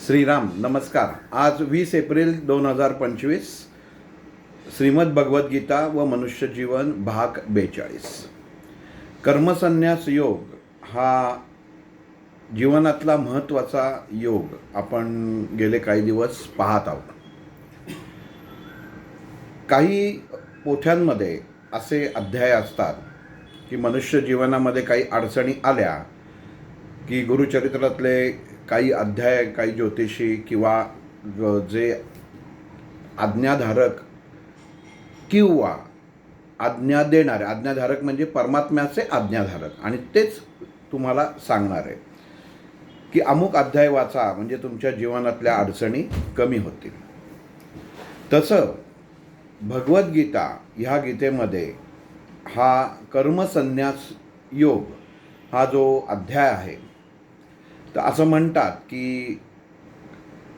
श्रीराम नमस्कार. आज 20 एप्रिल 2025 श्रीमद भगवद्गीता व मनुष्य जीवन भाग 42. कर्मसन्यास योग हा जीवनातला महत्त्वाचा योग आपण गेले काही दिवस पाहत आहोत. काही पोथ्यांमध्ये असे अध्याय असतात की मनुष्य जीवनामध्ये काही अडचणी आल्या की गुरुचरित्रातले काही अध्याय, काही ज्योतिषी किंवा जे आज्ञाधारक किंवा आज्ञा देणारे, आज्ञाधारक म्हणजे परमात्म्याचे आज्ञाधारक, आणि तेच तुम्हाला सांगणार आहे की अमुक अध्याय वाचा म्हणजे तुमच्या जीवनातल्या अडचणी कमी होतील. तसं भगवद्गीता ह्या गीतेमध्ये हा कर्मसन्यास योग हा जो अध्याय आहे, तर असं म्हणतात की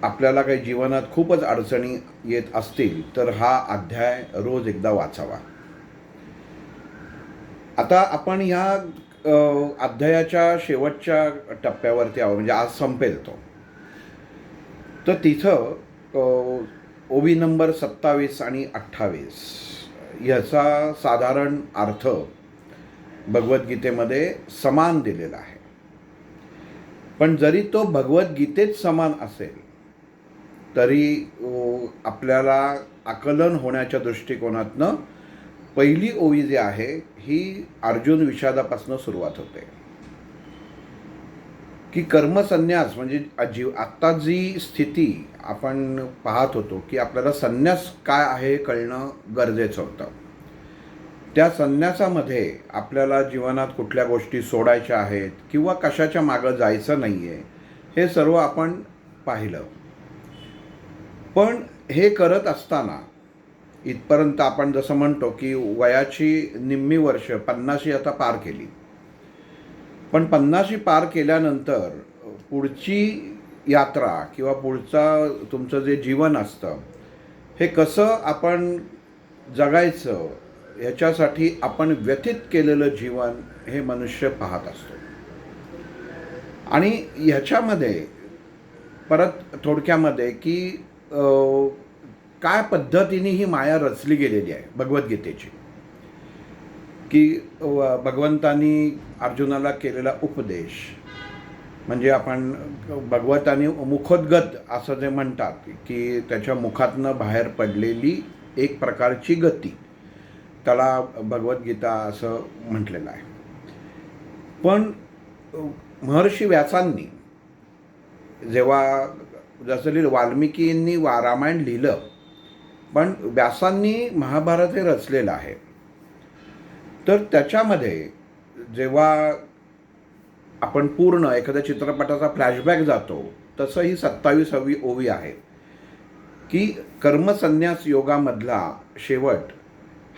आपल्याला काही जीवनात खूपच अडचणी येत असतील तर हा अध्याय रोज एकदा वाचावा. आता आपण ह्या अध्यायाच्या शेवटच्या टप्प्यावरती आहोत, म्हणजे आज संपेल तो. तर तिथं ओवी नंबर 27 आणि 28 ह्याचा साधारण अर्थ भगवद्गीतेमध्ये समान दिलेला आहे. पण जरी तो भगवद्गीतेत समान असेल तरी आपल्याला आकलन होण्याच्या दृष्टिकोनातनं पहिली ओवी जी आहे ही अर्जुन विषादापासून सुरुवात होते की कर्मसन्यास म्हणजे आत्ता जी स्थिती आपण पाहत होतो की आपल्याला संन्यास काय आहे कळणं गरजेचं होतं. त्या संन्यासामध्ये आपल्याला जीवनात कुठल्या गोष्टी सोडायच्या आहेत किंवा कशाच्या मागं जायचं नाही आहे, हे सर्व आपण पाहिलं. पण हे करत असताना इथपर्यंत आपण जसं म्हणतो की वयाची निम्मी वर्ष 50 आता पार केली, पण 50 पार केल्यानंतर पुढची यात्रा किंवा पुढचा तुमचं जे जीवन असतं हे कसं आपण जगायचं ह्याच्यासाठी आपण व्यतीत केलेलं जीवन हे मनुष्य पाहत असतो. आणि ह्याच्यामध्ये परत थोडक्यामध्ये की काय पद्धतीने ही माया रचली गेलेली आहे भगवद्गीतेची, की भगवंतांनी अर्जुनाला केलेला उपदेश म्हणजे आपण भगवंतांनी मुखोद्गत असं जे म्हणतात की त्याच्या मुखातनं बाहेर पडलेली एक प्रकारची गती, त्याला भगवद्गीता असं म्हटलेलं आहे. पण महर्षी व्यासांनी जेव्हा जसं वाल्मिकींनी रामायण लिहिलं, पण व्यासांनी महाभारत हे रचलेलं आहे. तर त्याच्यामध्ये जेव्हा आपण पूर्ण एखाद्या चित्रपटाचा फ्लॅशबॅक जातो तसं ही 27वी ओवी आहे की कर्मसन्यास योगामधला शेवट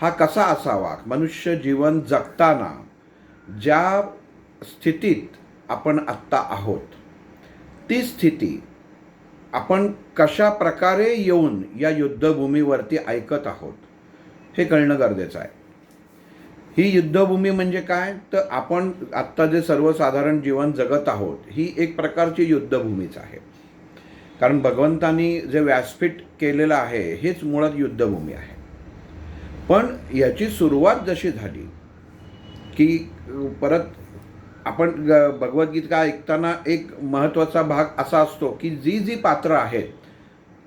हा कसा असावा. मनुष्य जीवन जगताना ज्या स्थितीत आपण आत्ता आहोत ती स्थिती आपण कशा प्रकारे येऊन या युद्धभूमीवरती ऐकत आहोत हे कळणं गरजेचं आहे. ही युद्धभूमी म्हणजे काय, तर आपण आत्ता जे सर्वसाधारण जीवन जगत आहोत ही एक प्रकारची युद्धभूमीच आहे. कारण भगवंतांनी जे व्यासपीठ केलेलं आहे हेच मुळात युद्धभूमी आहे. पण याची सुरुवात जशी झाली की परत आपण भगवद्गीता ऐकताना एक महत्त्वाचा भाग असा असतो की जी पात्र आहेत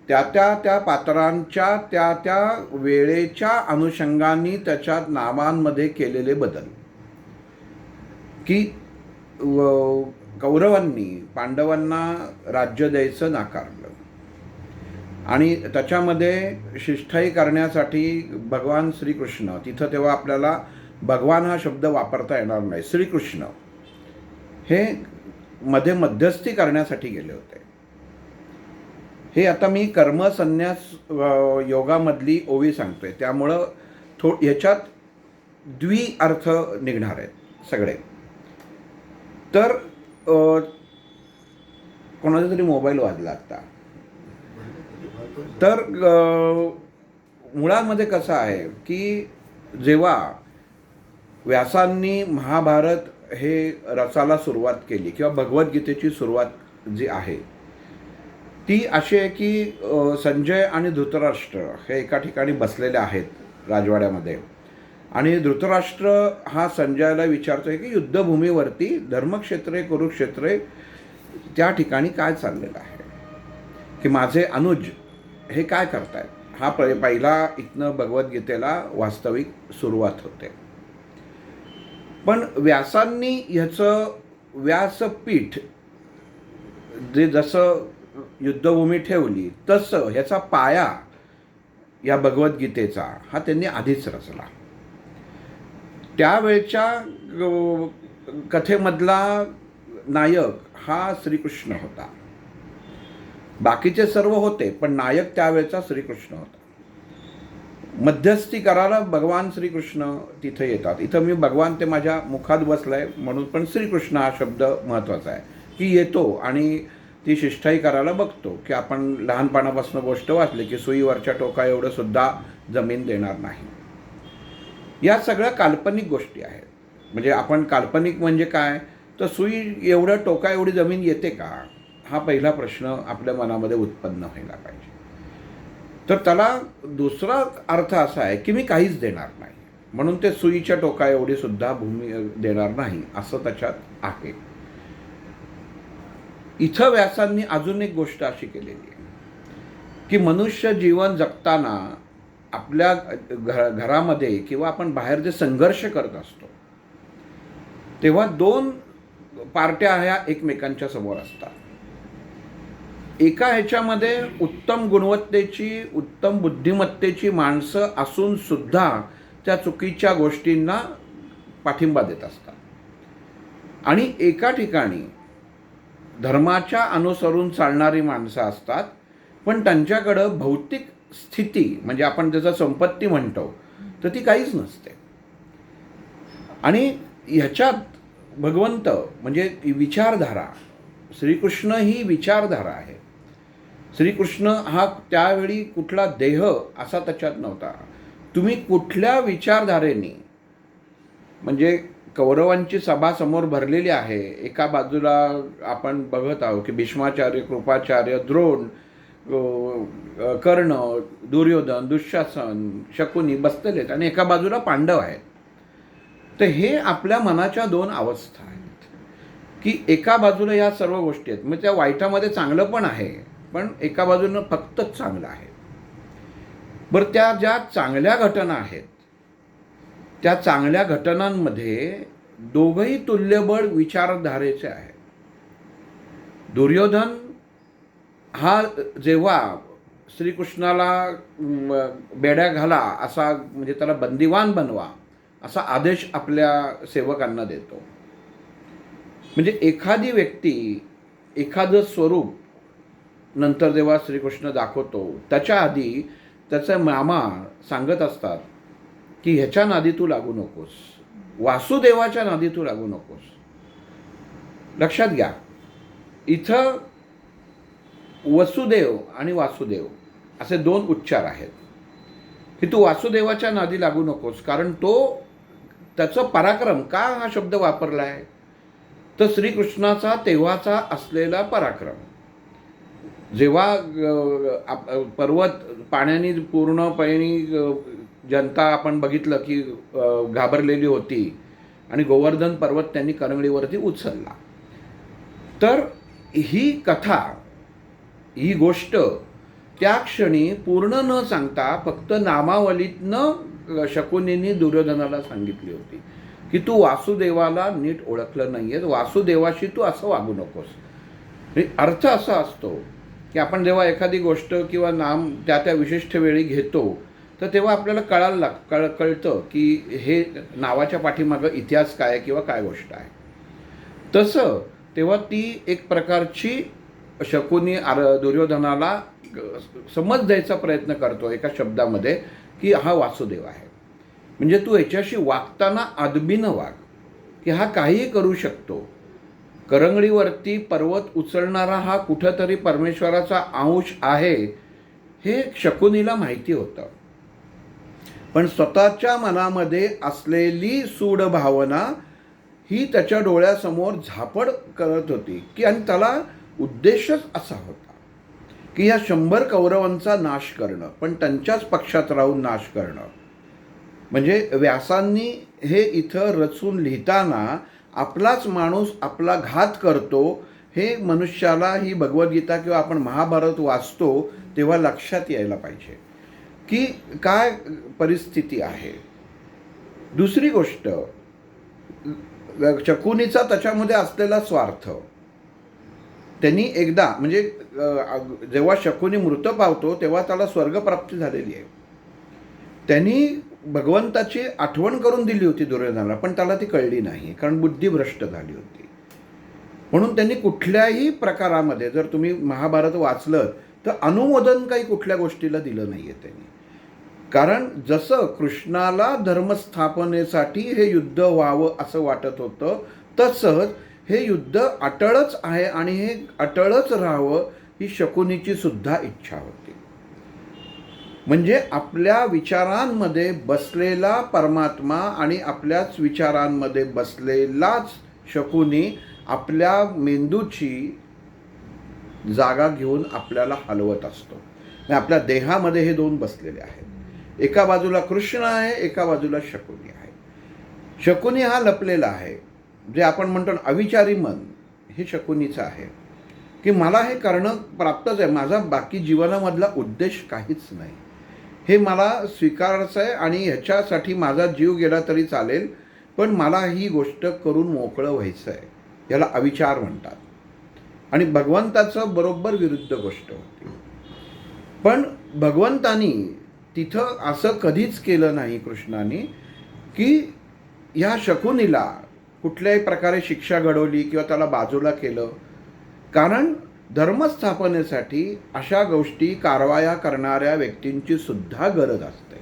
त्या पात्रांच्या त्या वेळेच्या अनुषंगाने त्याच्या नावांमध्ये केलेले बदल, की कौरवांनी पांडवांना राज्य द्यायचं नाकारलं आणि त्याच्यामध्ये शिष्टाई करण्यासाठी भगवान श्रीकृष्ण, तिथं तेव्हा आपल्याला भगवान हा शब्द वापरता येणार नाही, श्रीकृष्ण हे मध्ये मध्यस्थी करण्यासाठी गेले होते. हे आता मी कर्मसन्यास योगामधली ओवी सांगतोय, त्यामुळं ह्याच्यात द्विअर्थ निघणार आहेत सगळे. तर कोणाचा तरी मोबाईल वाजला आता. तर मुळामध्ये कसं आहे की जेव्हा व्यासांनी महाभारत हे रचायला सुरुवात केली किंवा भगवद्गीतेची सुरुवात जी आहे ती अशी आहे की संजय आणि धृतराष्ट्र हे एका ठिकाणी बसलेले आहेत राजवाड्यामध्ये, आणि धृतराष्ट्र हा संजयाला विचारतोय की युद्धभूमीवरती धर्मक्षेत्रे कुरुक्षेत्रे त्या ठिकाणी काय चाललेलं आहे, की माझे अनुज हे काय करतायत. हा पहिला इथनं भगवद्गीतेला वास्तविक सुरुवात होते. पण व्यासांनी ह्याचं व्यासपीठ जे जसं युद्धभूमी ठेवली तसं ह्याचा पाया या भगवद्गीतेचा हा त्यांनी आधीच रचला. त्यावेळच्या कथेमधला नायक हा श्रीकृष्ण होता. बाकीचे सर्व होते पण नायक त्यावेळचा श्रीकृष्ण होता. मध्यस्थी करायला भगवान श्रीकृष्ण तिथे येतात. इथं मी भगवान ते माझ्या मुखात बसलाय म्हणून पण श्रीकृष्ण हा शब्द महत्त्वाचा आहे, की येतो आणि ती शिष्टाई करायला बघतो. की आपण लहानपणापासून गोष्ट वाचली की सुईवरच्या टोका एवढं सुद्धा जमीन देणार नाही. या सगळ्या काल्पनिक गोष्टी आहेत. म्हणजे आपण काल्पनिक म्हणजे काय, तर सुई एवढं टोका एवढी जमीन येते का, हा पहिला प्रश्न आपल्या मनामध्ये उत्पन्न व्हायला पाहिजे. तर त्याला दुसरा अर्थ असा आहे की मी काहीच देणार नाही, म्हणून ते सुईच्या टोका एवढी सुद्धा भूमी देणार नाही असं त्याच्यात आहे. इथं व्यासांनी अजून एक गोष्ट अशी केलेली आहे की मनुष्य जीवन जगताना आपल्या घरामध्ये किंवा आपण बाहेर जे संघर्ष करत असतो तेव्हा दोन पार्ट्या ह्या एकमेकांच्या समोर असतात. एका ह्याच्यामध्ये उत्तम गुणवत्तेची उत्तम बुद्धिमत्तेची माणसं असून सुद्धा त्या चुकीच्या गोष्टींना पाठिंबा देत असतात, आणि एका ठिकाणी धर्माच्या अनुसरून चालणारी माणसं असतात पण त्यांच्याकडं भौतिक स्थिती म्हणजे आपण ज्याचं संपत्ती म्हणतो तर ती काहीच नसते. आणि ह्याच्यात भगवंत म्हणजे विचारधारा, श्रीकृष्ण ही विचारधारा आहे. श्रीकृष्ण हा त्यावेळी कुठला देह असा त्याच्यात नव्हता. तुम्ही कुठल्या विचारधारेने, म्हणजे कौरवांची सभा समोर भरलेली आहे, एका बाजूला आपण बघत आहोत की भीष्माचार्य, कृपाचार्य, द्रोण, कर्ण, दुर्योधन, दुःशासन, शकुनी बसलेले आहेत, आणि एका बाजूला पांडव आहेत. तर हे आपल्या मनाच्या दोन अवस्था आहेत की एका बाजूला या सर्व गोष्टी आहेत, म्हणजे त्या वाईटामध्ये चांगलं पण आहे पण एका बाजूनं फक्तच चांगलं आहे. बरं, त्या ज्या चांगल्या घटना आहेत त्या चांगल्या घटनांमध्ये दोघंही तुल्यबळ विचारधारेचे आहेत. दुर्योधन हा जेव्हा श्रीकृष्णाला बेड्या घाला असा, म्हणजे त्याला बंदिवान बनवा असा आदेश आपल्या सेवकांना देतो. म्हणजे एखादी व्यक्ती, एखादं स्वरूप नंतर जेव्हा श्रीकृष्ण दाखवतो त्याच्या आधी त्याचे मामा सांगत असतात की ह्याच्या नादी तू लागू नकोस, वासुदेवाच्या नादी तू लागू नकोस. लक्षात घ्या, इथं वसुदेव आणि वासुदेव असे दोन उच्चार आहेत की तू वासुदेवाच्या नादी लागू नकोस, कारण तो त्याचं पराक्रम, का हा शब्द वापरला आहे तर श्रीकृष्णाचा तेव्हाचा असलेला पराक्रम, जेव्हा पर्वत पाण्याने पूर्णपणे जनता आपण बघितलं की घाबरलेली होती आणि गोवर्धन पर्वत त्यांनी करंगळीवरती उचलला. तर ही कथा, ही गोष्ट त्या क्षणी पूर्ण न सांगता फक्त नामावलीतनं शकुनींनी दुर्योधनाला सांगितली होती की तू वासुदेवाला नीट ओळखलं नाही आहेस, वासुदेवाशी तू असं वागू नकोस. अर्थ असा असतो की आपण जेव्हा एखादी गोष्ट किंवा नाम त्या त्या विशिष्ट वेळी घेतो तर तेव्हा आपल्याला कळतं की हे नावाच्या पाठीमागं इतिहास काय आहे किंवा काय गोष्ट आहे. तसं तेव्हा ती एक प्रकारची शकुनी दुर्योधनाला समज द्यायचा प्रयत्न करतो एका शब्दामध्ये की हा वासुदेव आहे, म्हणजे तू याच्याशी वागताना अदबीनं वाग, की हा काहीही करू शकतो. करंगळीवरती पर्वत उचलणारा हा कुठंतरी परमेश्वराचा अंश आहे हे शकुनीला माहिती होतं, पण स्वतःच्या मनामध्ये असलेली सूड भावना ही त्याच्या डोळ्यासमोर झापड करत होती की, आणि त्याला उद्देशच असा होता की या 100 कौरवांचा नाश करणं, पण त्यांच्याच पक्षात राहून नाश करणं. म्हणजे व्यासांनी हे इथं रचून लिहिताना आपलाच माणूस आपला घात करतो हे मनुष्याला ही भगवद्गीता किंवा आपण महाभारत वाचतो तेव्हा लक्षात यायला पाहिजे की काय परिस्थिती आहे. दुसरी गोष्ट, शकुनीचा त्याच्यामध्ये असलेला स्वार्थ. त्यांनी एकदा म्हणजे जेव्हा शकुनी मृत पावतो तेव्हा त्याला स्वर्गप्राप्ती झालेली आहे. त्यांनी भगवंताची आठवण करून दिली होती दुर्योधनाला, पण त्याला ती कळली नाही कारण बुद्धिभ्रष्ट झाली होती. म्हणून त्यांनी कुठल्याही प्रकारामध्ये जर तुम्ही महाभारत वाचलं तर अनुमोदन काही कुठल्या गोष्टीला दिलं नाही आहे त्यांनी. कारण जसं कृष्णाला धर्मस्थापनेसाठी हे युद्ध व्हावं असं वाटत होतं तसंच हे युद्ध अटळच आहे आणि हे अटळच राहावं ही शकुनीची सुद्धा इच्छा होती. म्हणजे आपल्या विचारांमध्ये बसलेला परमात्मा आणि आपल्याच विचारांमध्ये बसलेलाच शकुनी आपल्या मेंदूची जागा घेऊन आपल्याला हलवत असतो. आपल्या देहामध्ये हे दोन बसलेले आहेत. एका बाजूला कृष्ण आहे, एका बाजूला शकुनी आहे. शकुनी हा लपलेला आहे, जे आपण म्हणतो अविचारी मन, हे शकुनीचं आहे की मला हे करणं प्राप्तच आहे, माझा बाकी जीवनामधला उद्देश काहीच नाही, हे मला स्वीकारायचं आहे आणि ह्याच्यासाठी माझा जीव गेला तरी चालेल, पण मला ही गोष्ट करून मोकळं व्हायचं आहे. याला अविचार म्हणतात. आणि भगवंताचं बरोबर विरुद्ध गोष्ट होती. पण भगवंतानी तिथं असं कधीच केलं नाही कृष्णाने की ह्या शकुनीला कुठल्याही प्रकारे शिक्षा घडवली किंवा त्याला बाजूला केलं. कारण धर्मस्थापनेसाठी अशा गोष्टी कारवाया करणाऱ्या व्यक्तींची सुद्धा गरज असते.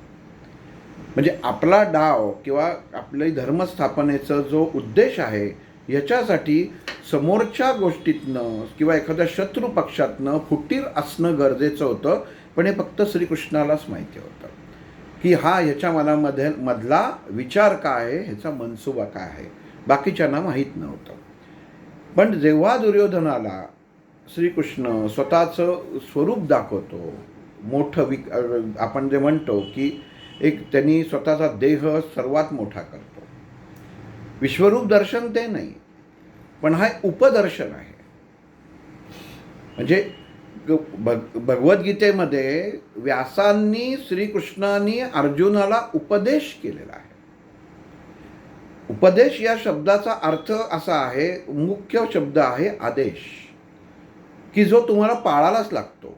म्हणजे आपला डाव किंवा आपल्या धर्मस्थापनेचा जो उद्देश आहे याच्यासाठी समोरच्या गोष्टीतनं किंवा एखाद्या शत्रू पक्षातनं फुटीर असणं गरजेचं होतं. पण हे फक्त श्रीकृष्णालाच माहिती होतं की हा ह्याच्या मधला विचार काय आहे, ह्याचा मनसुबा काय आहे, बाकीच्यांना माहीत नव्हतं. पण जेव्हा दुर्योधनाला श्रीकृष्ण स्वतःचं स्वरूप दाखवतो, मोठं आपण जे म्हणतो की एक त्यांनी स्वतःचा देह सर्वात मोठा करतो. विश्वरूप दर्शन ते नाही, पण हा उपदर्शन आहे. म्हणजे भगवद्गीतेमध्ये व्यासांनी श्रीकृष्णांनी अर्जुनाला उपदेश केलेला आहे. उपदेश या शब्दाचा अर्थ असा आहे, मुख्य शब्द आहे आदेश, की जो तुम्हाला पाळायलाच लागतो.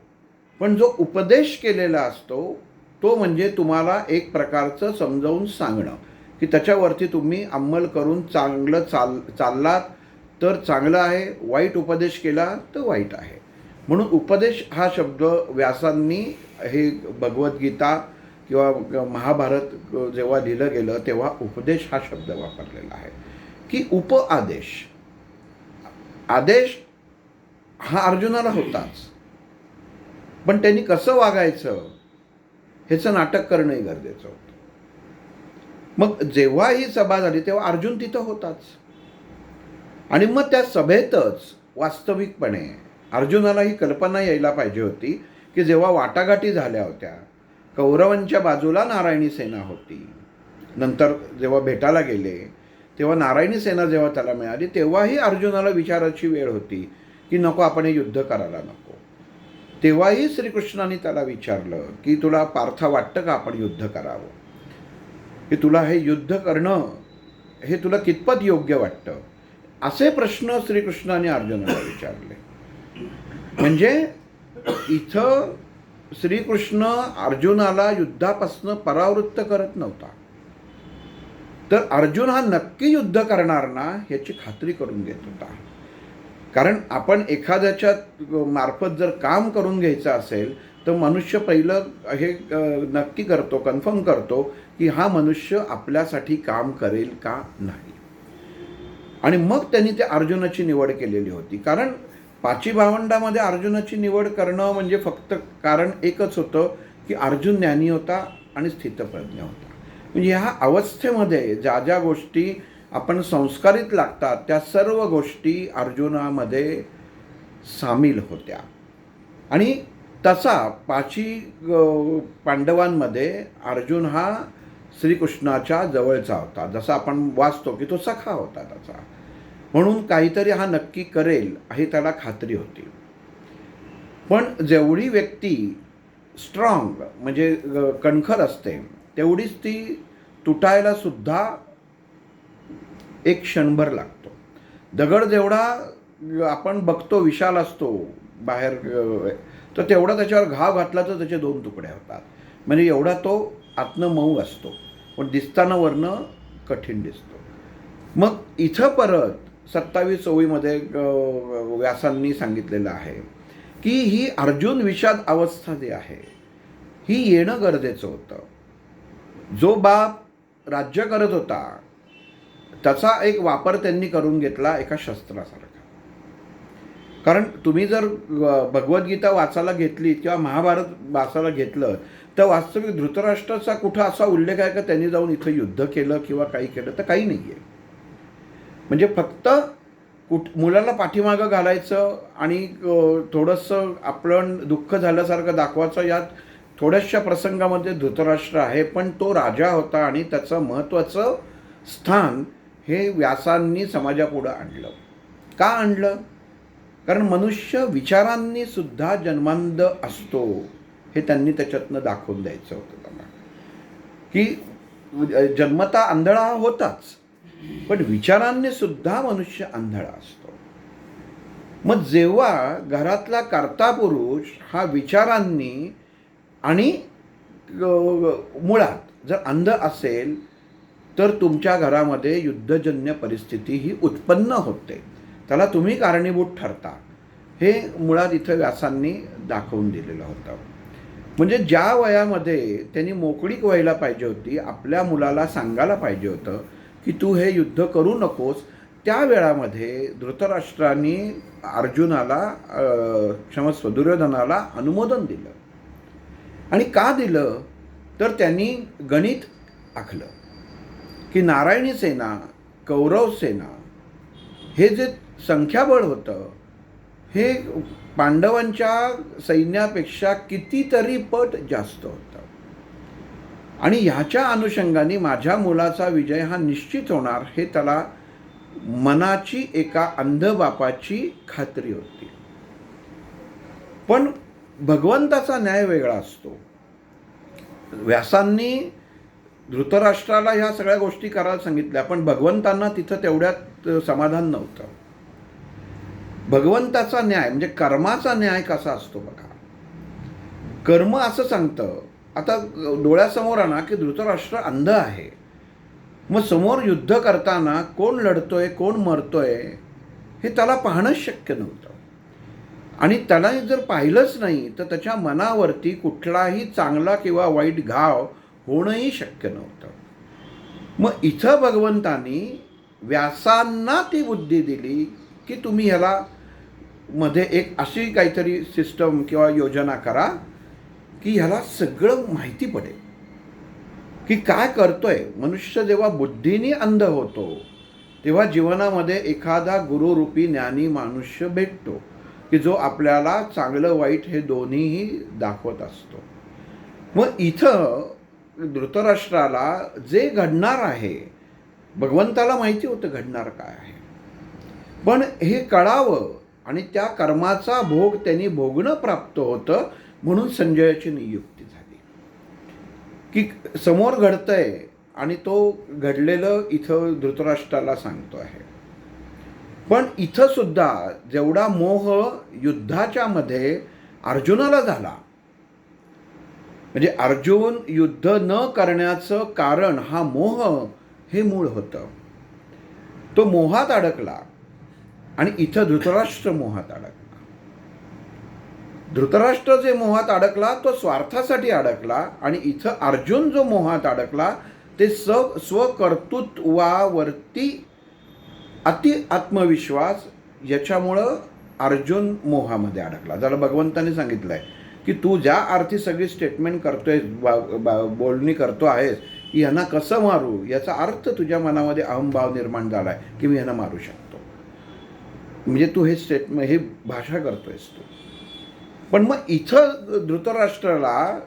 पण जो उपदेश केलेला असतो तो म्हणजे तुम्हाला एक प्रकारचं समजावून सांगणं की त्याच्यावरती तुम्ही अंमल करून चांगलं चाललात तर चांगलं आहे, वाईट उपदेश केला तर वाईट आहे. म्हणून उपदेश हा शब्द व्यासांनी हे भगवद्गीता किंवा महाभारत जेव्हा लिहिलं गेलं तेव्हा उपदेश हा शब्द वापरलेला आहे की उपआदेश. आदेश हा अर्जुनाला होताच, पण त्यांनी कसं वागायचं ह्याचं नाटक करणंही गरजेचं होतं. मग जेव्हा ही सभा झाली तेव्हा अर्जुन तिथं होताच आणि मग त्या सभेतच वास्तविकपणे अर्जुनाला ही कल्पना यायला पाहिजे होती की जेव्हा वाटाघाटी झाल्या होत्या, कौरवांच्या बाजूला नारायणी सेना होती, नंतर जेव्हा भेटायला गेले तेव्हा नारायणी सेना जेव्हा त्याला मिळाली तेव्हाही अर्जुनाला विचारायची वेळ होती की नको आपण हे युद्ध करायला नको. तेव्हाही श्रीकृष्णाने त्याला विचारलं की तुला पार्थ वाटतं का आपण युद्ध करावं, की तुला हे युद्ध करणं हे तुला कितपत योग्य वाटतं, असे प्रश्न श्रीकृष्णाने अर्जुनाला विचारले. म्हणजे इथं श्रीकृष्ण अर्जुनाला युद्धापासून परावृत्त करत नव्हता, तर अर्जुन हा नक्की युद्ध करणार ना याची खात्री करून घेत होता. कारण आपण एखाद्याच्या मार्फत जर काम करून घ्यायचं असेल तर मनुष्य पहिलं हे नक्की करतो, कन्फर्म करतो की हा मनुष्य आपल्यासाठी काम करेल का नाही. आणि मग त्यांनी ते अर्जुनाची निवड केलेली होती. कारण पाची भावंडामध्ये अर्जुनाची निवड करणं म्हणजे फक्त कारण एकच होतं की अर्जुन ज्ञानी होता आणि स्थितप्रज्ञ होता. म्हणजे ह्या अवस्थेमध्ये ज्या ज्या गोष्टी आपण संस्कारित लागतात त्या सर्व गोष्टी अर्जुनामध्ये सामील होत्या. आणि तसा पांडवांमध्ये अर्जुन हा श्रीकृष्णाच्या जवळचा होता. जसा आपण वाचतो की तो सखा होता त्याचा, म्हणून काहीतरी हा नक्की करेल ही त्याला खात्री होती. पण जेवढी व्यक्ती स्ट्रॉंग म्हणजे कणखर असते तेवढीच ती तुटायला सुद्धा एक क्षणभर लागतो. दगड जेवढा आपण बघतो विशाल असतो बाहेर, तर तेवढा त्याच्यावर घाव घातला तर त्याचे 2 तुकडे होतात. म्हणजे एवढा तो आतनं मऊ असतो, पण दिसताना वरनं कठीण दिसतो. मग इथं परत 27 ओळीमध्ये व्यासांनी सांगितलेलं आहे की ही अर्जुन विषाद अवस्था जी आहे ही येणं गरजेचं होतं. जो बाप राज्य करत होता त्याचा एक वापर त्यांनी करून घेतला एका शस्त्रासारखा. कारण तुम्ही जर भगवद्गीता वाचायला घेतली किंवा महाभारत वाचायला घेतलं तर वास्तविक धृतराष्ट्राचा कुठं असा उल्लेख आहे का त्यांनी जाऊन इथं युद्ध केलं किंवा काही केलं, तर काही नाही आहे. म्हणजे फक्त मुलाला पाठीमागं घालायचं आणि थोडंसं आपण दुःख झाल्यासारखं दाखवायचं. यात थोड्याशा प्रसंगामध्ये धृतराष्ट्र आहे, पण तो राजा होता आणि त्याचं महत्त्वाचं स्थान हे व्यासांनी समाजापुढं आणलं. का आणलं? कारण मनुष्य विचारांनी सुद्धा जन्मांध असतो हे त्यांनी त्याच्यातनं दाखवून द्यायचं होतं त्यांना, की जन्मता आंधळा होताच, पण विचारांनी सुद्धा मनुष्य आंधळा असतो. मग जेव्हा घरातला कर्ता पुरुष हा विचारांनी आणि मुळात जर अंध असेल तर तुमच्या घरामध्ये युद्धजन्य परिस्थिती ही उत्पन्न होते, त्याला तुम्ही कारणीभूत ठरता. हे मुळात इथं व्यासांनी दाखवून दिलेलं होतं. म्हणजे ज्या वयामध्ये त्यांनी मोकळीक व्हायला पाहिजे होती, आपल्या मुलाला सांगायला पाहिजे होतं की तू हे युद्ध करू नकोस, त्या वेळामध्ये धृतराष्ट्रांनी अर्जुनाला क्षमस्व दुर्योधनाला अनुमोदन दिलं. आणि का दिलं तर त्यांनी गणित आखलं की नारायणी सेना, कौरव सेना हे जे संख्याबळ होतं हे पांडवांच्या सैन्यापेक्षा कितीतरी पट जास्त होतं. आणि ह्याच्या अनुषंगाने माझ्या मुलाचा विजय हा निश्चित होणार हे त्याला मनाची एका अंध बापाची खात्री होती. पण भगवंताचा न्याय वेगळा असतो. व्यासांनी धृतराष्ट्राला ह्या सगळ्या गोष्टी करायला सांगितल्या, पण भगवंतांना तिथं तेवढ्यात समाधान नव्हतं. भगवंताचा न्याय म्हणजे कर्माचा न्याय कसा असतो बघा. कर्म असं सांगतं, आता डोळ्यासमोर आणा की धृतराष्ट्र अंध आहे, मग समोर युद्ध करताना कोण लढतोय कोण मरतोय हे त्याला पाहणंच शक्य नव्हतं. आणि त्याला जर पाहिलंच नाही तर त्याच्या मनावरती कुठलाही चांगला किंवा वाईट घाव होणंही शक्य नव्हतं. मग इथं भगवंतानी व्यासांना ती बुद्धी दिली की तुम्ही ह्याला मध्ये एक अशी काहीतरी सिस्टम किंवा योजना करा की ह्याला सगळं माहिती पडेल की काय करतोय. मनुष्य जेव्हा बुद्धीने अंध होतो तेव्हा जीवनामध्ये एखादा गुरुरूपी ज्ञानी मनुष्य भेटतो की जो आपल्याला चांगलं वाईट हे दोन्हीही दाखवत असतो. मग इथं धृतराष्ट्राला जे घडणार आहे भगवंताला माहिती होतं घडणार काय आहे, पण हे कळावं आणि त्या कर्माचा भोग त्यांनी भोगणं प्राप्त होतं, म्हणून संजयाची नियुक्ती झाली की समोर घडतंय आणि तो घडलेलं इथं धृतराष्ट्राला सांगतो आहे. पण इथं सुद्धा जेवढा मोह युद्धाच्या मध्ये अर्जुनाला झाला, म्हणजे अर्जुन युद्ध न करण्याचं कारण हा मोह हे मूळ होतं. तो मोहात अडकला आणि इथं धृतराष्ट्र मोहात अडकला. धृतराष्ट्र जे मोहात अडकला तो स्वार्थासाठी अडकला आणि इथं अर्जुन जो मोहात अडकला ते स्वकर्तृत्वावरती अति आत्मविश्वास याच्यामुळं अर्जुन मोहामध्ये अडकला. ज्याला भगवंताने सांगितलं आहे की तू ज्या अर्थी सगळी स्टेटमेंट करतोय बोलणी करतो आहेस की ह्यांना कसं मारू, याचा अर्थ तुझ्या मनामध्ये अहंभाव निर्माण झाला आहे की मी ह्यांना मारू शकतो. म्हणजे तू हे स्टेटमेंट हे भाषा करतोयस तू. पण मग इथं धृतराष्ट्राला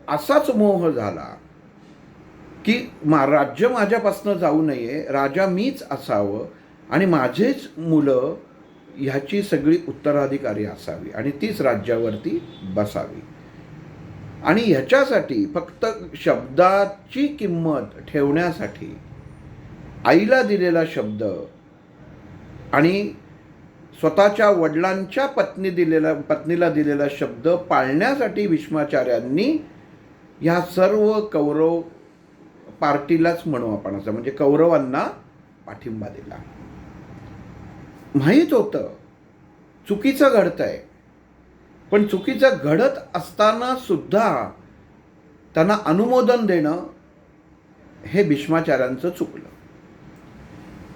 असाच मोह झाला की राज्य माझ्यापासनं जाऊ नये, राजा मीच असावं आणि माझेच मुलं ह्याची सगळी उत्तराधिकारी असावी आणि तीच राज्यावरती बसावी. आणि ह्याच्यासाठी फक्त शब्दाची किंमत ठेवण्यासाठी आईला दिलेला शब्द आणि स्वतःच्या वडिलांच्या पत्नीला दिलेला शब्द पाळण्यासाठी भीष्माचार्यांनी ह्या सर्व कौरव पार्टीलाच म्हणू आपण असं, म्हणजे कौरवांना पाठिंबा दिला. माहीत होतं चुकीचं घडतंय, पण चुकीचं घडत असताना सुद्धा त्यांना अनुमोदन देणं हे भीष्माचार्यांचं चुकलं.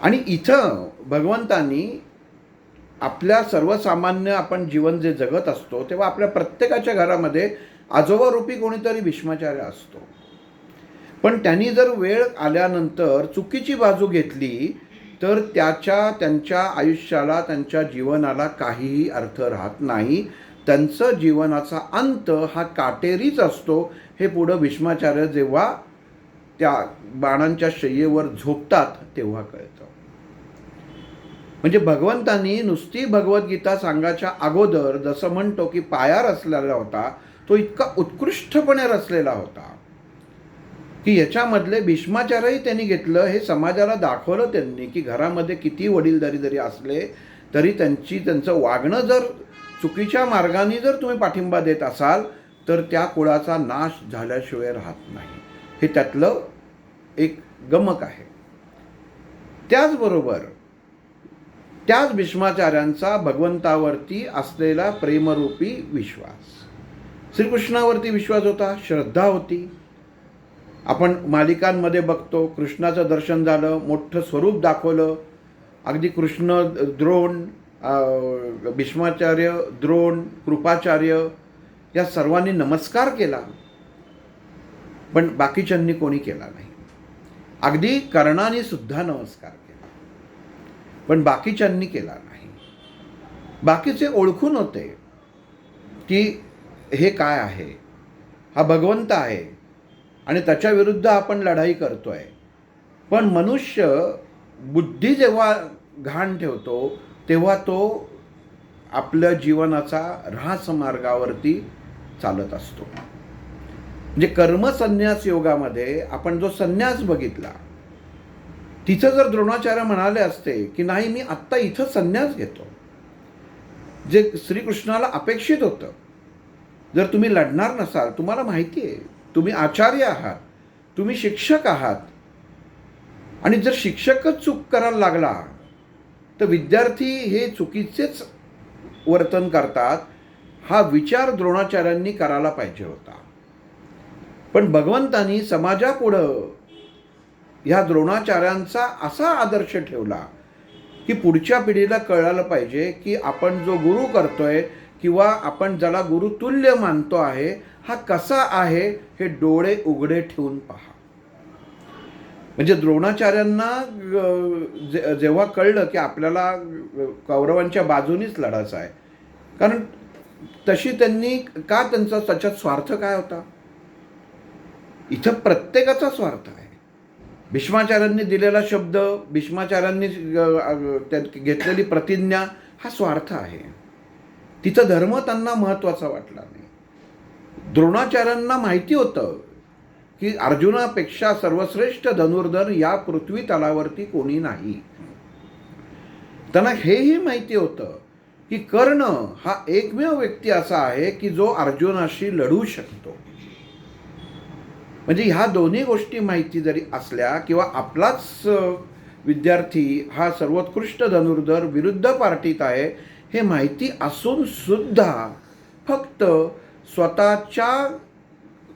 आणि इथं भगवंतांनी आपल्या सर्वसामान्य आपण जीवन जे जगत असतो तेव्हा आपल्या प्रत्येकाच्या घरामध्ये आजोबारूपी कोणीतरी भीष्माचार्य असतो. पण त्यांनी जर वेळ आल्यानंतर चुकीची बाजू घेतली तर त्यांच्या आयुष्याला, त्यांच्या जीवनाला काहीही अर्थ राहत नाही. त्यांचं जीवनाचा अंत हा काटेरीच असतो. हे पुढं भीष्माचार्य जेव्हा त्या बाणांच्या शय्येवर झोपतात तेव्हा कळतं. म्हणजे भगवंतांनी नुसती भगवद्गीता सांगायच्या अगोदर जसं म्हणतो की पाया रचलेला होता, तो इतका उत्कृष्टपणे रचलेला होता की याच्यामधले भीष्माचार्यही त्यांनी घेतलं. हे समाजाला दाखवलं त्यांनी की घरामध्ये किती वडीलधारी जरी असले तरी त्यांचं वागणं जर चुकीच्या मार्गाने जर तुम्ही पाठिंबा देत असाल तर त्या कुळाचा नाश झाल्याशिवाय राहत नाही. हे त्यातलं एक गमक आहे. त्याचबरोबर त्याच भीष्माचार्यांचा भगवंतावरती असलेला प्रेमरूपी विश्वास, श्रीकृष्णावरती विश्वास होता, श्रद्धा होती. आपण मालिकांमध्ये बघतो कृष्णाचं दर्शन झालं, मोठं स्वरूप दाखवलं, अगदी कृष्ण, द्रोण, भीष्माचार्य, द्रोण, कृपाचार्य या सर्वांनी नमस्कार केला, पण बाकीच्यांनी कोणी केला नाही. अगदी कर्णाने सुद्धा नमस्कार केला, पण बाकीच्यांनी केला नाही. बाकीचे ओळखून होते की हे काय आहे, हा भगवंत आहे आणि त्याच्या विरुद्ध आपण लढाई करतोय. पण मनुष्य बुद्धी जेव्हा घाण ठेवतो तेव्हा तो आपल्या जीवनाचा ऱ्हासमार्गावरती चालत असतो. म्हणजे कर्मसन्यास योगामध्ये आपण जो संन्यास बघितला, तिथं जर द्रोणाचार्य म्हणाले असते की नाही मी आत्ता इथं संन्यास घेतो, जे श्रीकृष्णाला अपेक्षित होतं, जर तुम्ही लढणार नसाल, तुम्हाला माहिती आहे तुम्ही आचार्य आहात, तुम्ही शिक्षक आहात, आणि जर शिक्षकच चूक करायला लागला तर विद्यार्थी हे चुकीचेच वर्तन करतात, हा विचार द्रोणाचार्यांनी करायला पाहिजे होता. पण भगवंतांनी समाजापुढं ह्या द्रोणाचार्यांचा असा आदर्श ठेवला की पुढच्या पिढीला कळायला पाहिजे की आपण जो गुरु करतोय किंवा आपण ज्याला गुरुतुल्य मानतो आहे हा कसा आहे, हे डोळे उघडे ठेवून पहा. म्हणजे द्रोणाचार्यांना जेव्हा कळलं की आपल्याला कौरवांच्या बाजूनीच लढायचं आहे, कारण तशी त्यांनी त्यांचा त्याच्यात स्वार्थ काय होता, इथं प्रत्येकाचा स्वार्थ आहे. भीष्माचार्यांनी दिलेला शब्द, भीष्माचार्यांनी घेतलेली प्रतिज्ञा हा स्वार्थ आहे. तिथं धर्म त्यांना महत्त्वाचा वाटला नाही. द्रोणाचार्यांना माहिती होतं की अर्जुनापेक्षा सर्वश्रेष्ठ धनुर्धर या पृथ्वी तलावरती कोणी नाही. त्यांना हेही माहिती होतं की कर्ण हा एकमेव व्यक्ती असा आहे की जो अर्जुनाशी लढू शकतो. म्हणजे ह्या दोन्ही गोष्टी माहिती जरी असल्या किंवा आपलाच विद्यार्थी हा सर्वोत्कृष्ट धनुर्धर विरुद्ध पार्टीत आहे हे माहिती असून सुद्धा फक्त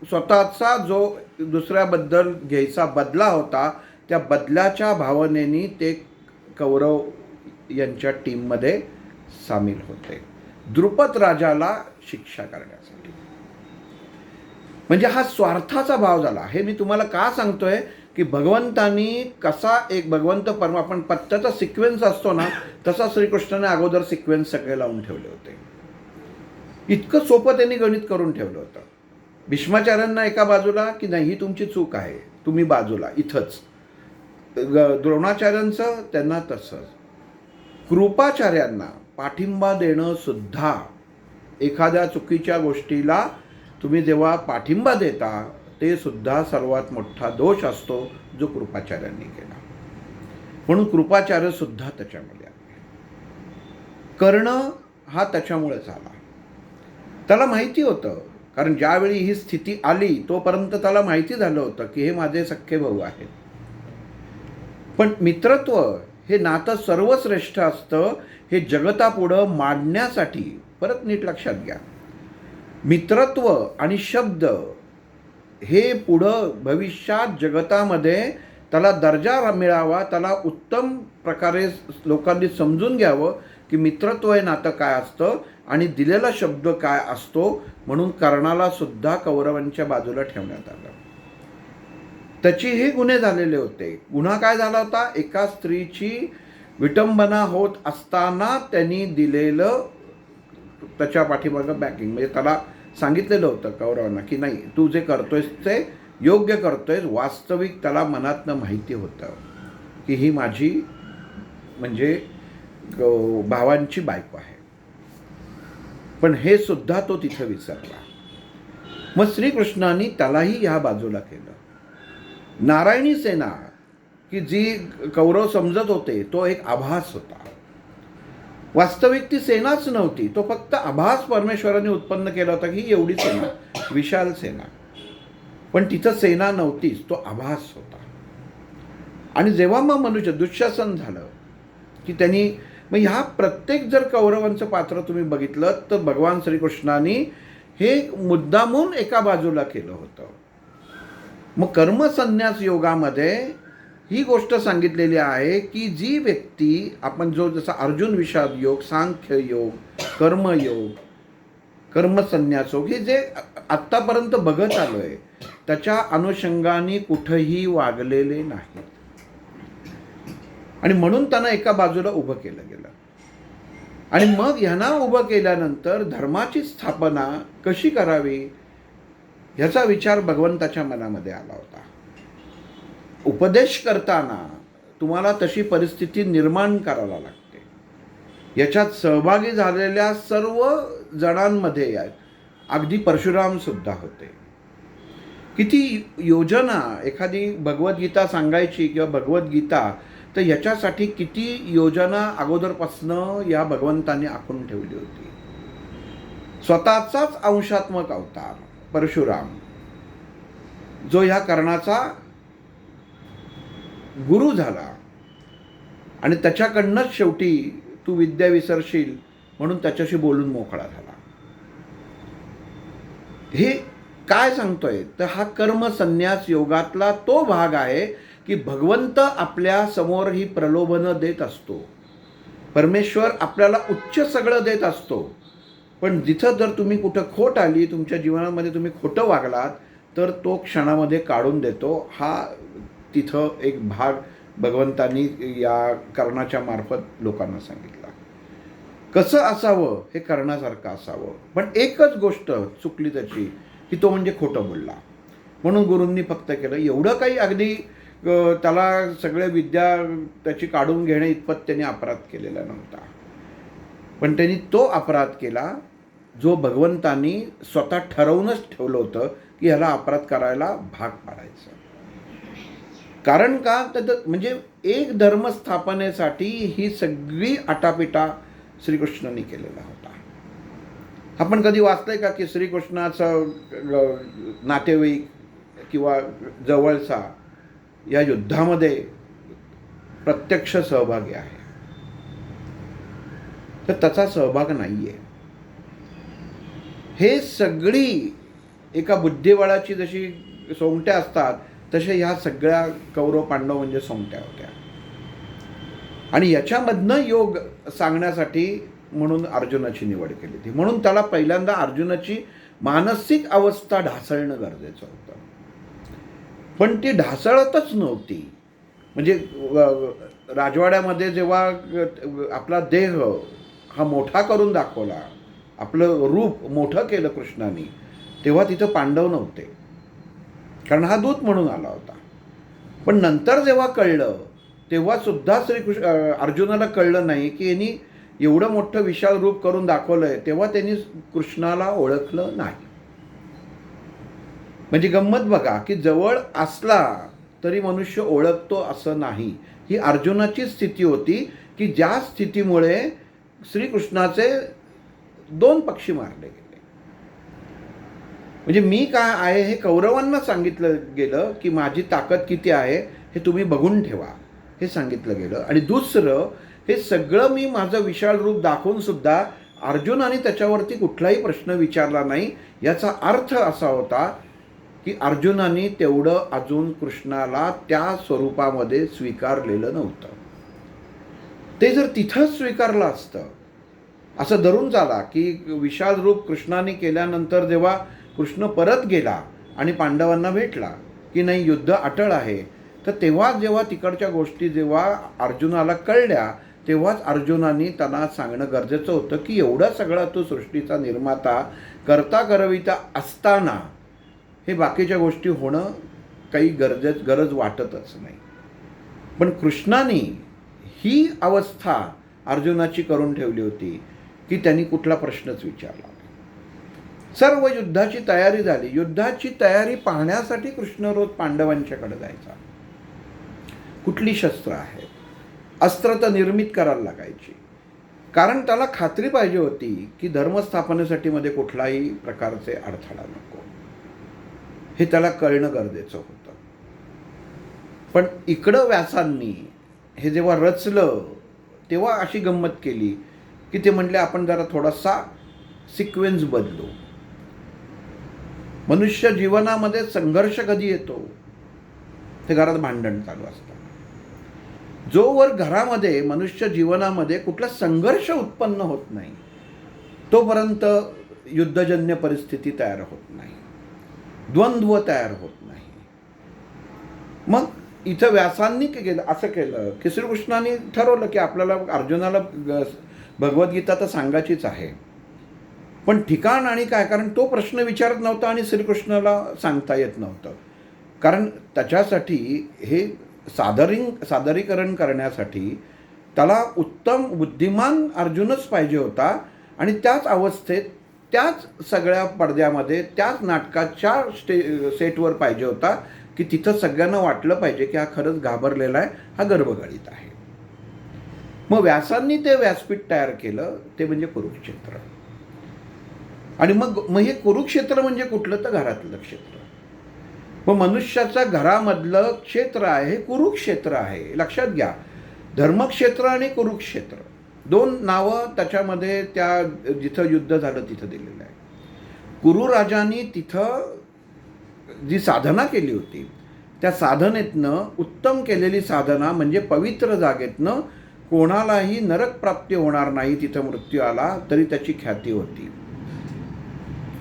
स्वतःचा जो दुसऱ्याबद्दल घ्यायचा बदला होता त्या बदल्याच्या भावनेने ते कौरव यांच्या टीममध्ये सामील होते, द्रुपद राजाला शिक्षा करण्यासाठी. म्हणजे हा स्वार्थाचा भाव झाला. हे मी तुम्हाला का सांगतोय की भगवंतांनी कसा एक भगवंत आपण पत्त्याचा सिक्वेन्स असतो ना, तसा श्रीकृष्णाने अगोदर सिक्वेन्स सगळे लावून ठेवले होते. इतकं सोपं त्यांनी गणित करून ठेवलं होतं. भीष्माचार्यांना एका बाजूला की नाही ही तुमची चूक आहे, तुम्ही बाजूला इथंच. द्रोणाचार्यांचं त्यांना तसंच. कृपाचार्यांना पाठिंबा देणं सुद्धा, एखाद्या चुकीच्या गोष्टीला तुम्ही जेव्हा पाठिंबा देता ते सुद्धा सर्वात मोठा दोष असतो जो कृपाचार्यांनी केला. म्हणून कृपाचार्य सुद्धा त्याच्यामध्ये आले. कर्ण हा त्याच्यामुळेच आला. त्याला माहिती होतं, कारण ज्यावेळी ही स्थिती आली तोपर्यंत त्याला माहिती झालं होतं की हे माझे सख्खे भाऊ आहेत. पण मित्रत्व हे नातं सर्वश्रेष्ठ असतं हे जगतापुढं मांडण्यासाठी. परत नीट लक्षात घ्या, मित्रत्व आणि शब्द हे पुढं भविष्यात जगतामध्ये त्याला दर्जा मिळावा, त्याला उत्तम प्रकारे लोकांनी समजून घ्यावं की मित्रत्व हे नातं काय असतं आणि दिलेला शब्द काय असतो. म्हणून कर्णाला सुद्धा कौरवांच्या बाजूला ठेवण्यात आलं. त्याचेही गुन्हे झालेले होते. गुन्हा काय झाला होता, एका स्त्रीची विटंबना होत असताना त्यांनी दिलेलं त्याच्या पाठीमागं बॅकिंग, म्हणजे त्याला सांगितलेलं होतं कौरवांना की नाही तू जे करतोयस ते योग्य करतोयस. वास्तविक त्याला मनातनं माहिती होतं की ही माझी म्हणजे भावांची बायको आहे. पण हे सुद्धा तो तिथं विसरला. मग श्रीकृष्णांनी त्यालाही ह्या बाजूला केलं. नारायणी सेना की जी कौरव समजत होते तो एक आभास होता. वास्तविक ती सेनाच नव्हती, तो फक्त आभास परमेश्वराने उत्पन्न केला होता की एवढी सेना, विशाल सेना. पण तिथं सेना नव्हतीच, तो आभास होता. आणि जेव्हा मग मनुष्य दुःशासन झालं की त्यांनी मग ह्या प्रत्येक जर कौरवांचं पात्र तुम्ही बघितलं तर भगवान श्रीकृष्णांनी हे मुद्दामून एका बाजूला केलं होतं. मग कर्मसन्यास योगामध्ये ही गोष्ट सांगितलेली आहे की जी व्यक्ती आपण जो जसा अर्जुन विषाद योग, सांख्य योग, कर्मयोग, कर्मसन्यास योग हे जे आत्तापर्यंत बघत आलोय त्याच्या अनुषंगाने कुठंही वागलेले नाहीत. आणि म्हणून त्यांना एका बाजूला उभं केलं गेलं. आणि मग ह्यांना उभं केल्यानंतर धर्माची स्थापना कशी करावी ह्याचा विचार भगवंताच्या मनामध्ये आला होता. उपदेश करताना तुम्हाला तशी परिस्थिती निर्माण करायला लागते. याच्यात सहभागी झालेल्या सर्व जणांमध्ये अगदी परशुराम सुद्धा होते. किती योजना एखादी भगवद्गीता सांगायची किंवा भगवद्गीता तर याच्यासाठी किती योजना अगोदरपासनं या भगवंतांनी आखून ठेवली होती. स्वतःचाच अंशात्मक अवतार परशुराम जो ह्या कर्णाचा गुरु झाला आणि त्याच्याकडनंच शेवटी तू विद्या विसरशील म्हणून त्याच्याशी बोलून मोकळा झाला. हे काय सांगतोय तर हा कर्म संन्यास योगातला तो भाग आहे की भगवंत आपल्या समोर ही प्रलोभनं देत असतो. परमेश्वर आपल्याला उच्च सगळं देत असतो. पण जिथं जर तुम्ही कुठं खोट आली, तुमच्या जीवनामध्ये तुम्ही खोटं वागलात तर तो क्षणामध्ये काढून देतो. हा तिथं एक भाग भगवंतांनी या कर्णाच्या मार्फत लोकांना सांगितला. कसं असावं हे कर्णासारखं असावं. पण एकच गोष्ट चुकली त्याची की तो म्हणजे खोटं बोलला. म्हणून गुरूंनी फक्त केलं एवढं काही अगदी त्याला सगळे विद्या त्याची काढून घेणे इतपत त्यांनी अपराध केलेला नव्हता. पण त्यांनी तो अपराध केला जो भगवंतांनी स्वतः ठरवूनच ठेवलं होतं की ह्याला अपराध करायला भाग पाडायचं. कारण का तर म्हणजे एक धर्मस्थापनेसाठी ही सगळी आटापिटा श्रीकृष्णांनी केलेला होता. आपण कधी वाचलंय का की श्रीकृष्णाचं नातेवाईक किंवा जवळचा या युद्धामध्ये प्रत्यक्ष सहभागी आहे? तर त्याचा सहभाग नाही आहे. हे सगळी एका बुद्धिबळाची जशी सोंगट्या असतात तसे ह्या सगळ्या कौरव पांडव म्हणजे सोंगट्या होत्या. आणि याच्यामधनं योग सांगण्यासाठी म्हणून अर्जुनाची निवड केली होती. म्हणून त्याला पहिल्यांदा अर्जुनाची मानसिक अवस्था ढासळणं गरजेचं होतं. पण ती ढासळतच नव्हती. म्हणजे राजवाड्यामध्ये जेव्हा आपला देह हा मोठा करून दाखवला आपलं रूप मोठं केलं कृष्णाने, तेव्हा तिथं पांडव नव्हते, कारण हा दूत म्हणून आला होता. पण नंतर जेव्हा कळलं तेव्हा सुद्धा अर्जुनाला कळलं नाही की यांनी एवढं मोठं विशाल रूप करून दाखवलंय, तेव्हा त्यांनी कृष्णाला ओळखलं नाही. म्हणजे गंमत बघा की जवळ असला तरी मनुष्य ओळखतो असं नाही. ही अर्जुनाची स्थिती होती की ज्या स्थितीमुळे श्रीकृष्णाचे 2 पक्षी मारले गेले. म्हणजे मी काय आहे हे कौरवांना सांगितलं गेलं की माझी ताकद किती आहे हे तुम्ही बघून ठेवा, हे सांगितलं गेलं. आणि दुसरं, हे सगळं मी माझं विशाल रूप दाखवून सुद्धा अर्जुनाने त्याच्यावरती कुठलाही प्रश्न विचारला नाही. याचा अर्थ असा होता की अर्जुनाने तेवढं अजून कृष्णाला त्या स्वरूपामध्ये स्वीकारलेलं नव्हतं. ते जर तिथंच स्वीकारलं असतं, असं धरून चाला की विशाल रूप कृष्णाने केल्यानंतर जेव्हा कृष्ण परत गेला आणि पांडवांना भेटला की नाही युद्ध अटळ आहे, तर तेव्हा जेव्हा तिकडच्या गोष्टी जेव्हा अर्जुनाला कळल्या, तेव्हाच अर्जुनाने त्यांना सांगणं गरजेचं होतं की एवढा सगळा तो सृष्टीचा निर्माता करता करविता असताना हे बाकीच्या गोष्टी होणं काही गरज वाटतच नाही. पण कृष्णाने ही अवस्था अर्जुनाची करून ठेवली होती की त्यांनी कुठला प्रश्नच विचारला. सर्व युद्धाची तयारी झाली. युद्धाची तयारी पाहण्यासाठी कृष्ण रोज पांडवांच्याकडे जायचा. कुठली शस्त्र आहेत, अस्त्र तर निर्मित करायला लागायची, कारण त्याला खात्री पाहिजे होती की धर्मस्थापनेसाठी मध्ये कुठलाही प्रकारचे अडथळा नको, हे त्याला कळणं गरजेचं होतं. पण इकडं व्यासांनी हे जेव्हा रचलं तेव्हा अशी गंमत केली की ते म्हणले आपण जरा थोडासा सिक्वेन्स बदलू. मनुष्य जीवनामध्ये संघर्ष कधी येतो, ते घरात भांडण चालू असतं. जोवर घरामध्ये मनुष्य जीवनामध्ये कुठला संघर्ष उत्पन्न होत नाही तोपर्यंत युद्धजन्य परिस्थिती तयार होत नाही, द्वंद्व तयार होत नाही. मग इथं व्यासांनी असं केलं की श्रीकृष्णाने ठरवलं की आपल्याला अर्जुनाला भगवद्गीता तर सांगायचीच आहे, पण ठिकाण आणि काय, कारण तो प्रश्न विचारत नव्हता आणि श्रीकृष्णाला सांगता येत नव्हतं. कारण त्याच्यासाठी हे सादरीकरण करण्यासाठी त्याला उत्तम बुद्धिमान अर्जुनच पाहिजे होता. आणि त्याच अवस्थेत त्याच सगळ्या पडद्यामध्ये त्याच नाटकाच्या सेटवर पाहिजे होता की तिथं सगळ्यांना वाटलं पाहिजे की हा खरंच घाबरलेला आहे, हा गर्भगळीत आहे. मग व्यासांनी ते व्यासपीठ तयार केलं, ते म्हणजे कुरुक्षेत्र. आणि मग हे कुरुक्षेत्र म्हणजे कुठलं, तर घरातलं क्षेत्र. मग मनुष्याच्या घरामधलं क्षेत्र आहे हे कुरुक्षेत्र आहे. लक्षात घ्या, धर्मक्षेत्र आणि कुरुक्षेत्र 2 नावं त्याच्यामध्ये त्या जिथं युद्ध झालं तिथं दिलेलं आहे. कुरु राजांनी तिथं जी साधना केली होती त्या साधनेतनं उत्तम केलेली साधना म्हणजे पवित्र जागेतनं कोणालाही नरक प्राप्ती होणार नाही, तिथं मृत्यू आला तरी त्याची ख्याती होती.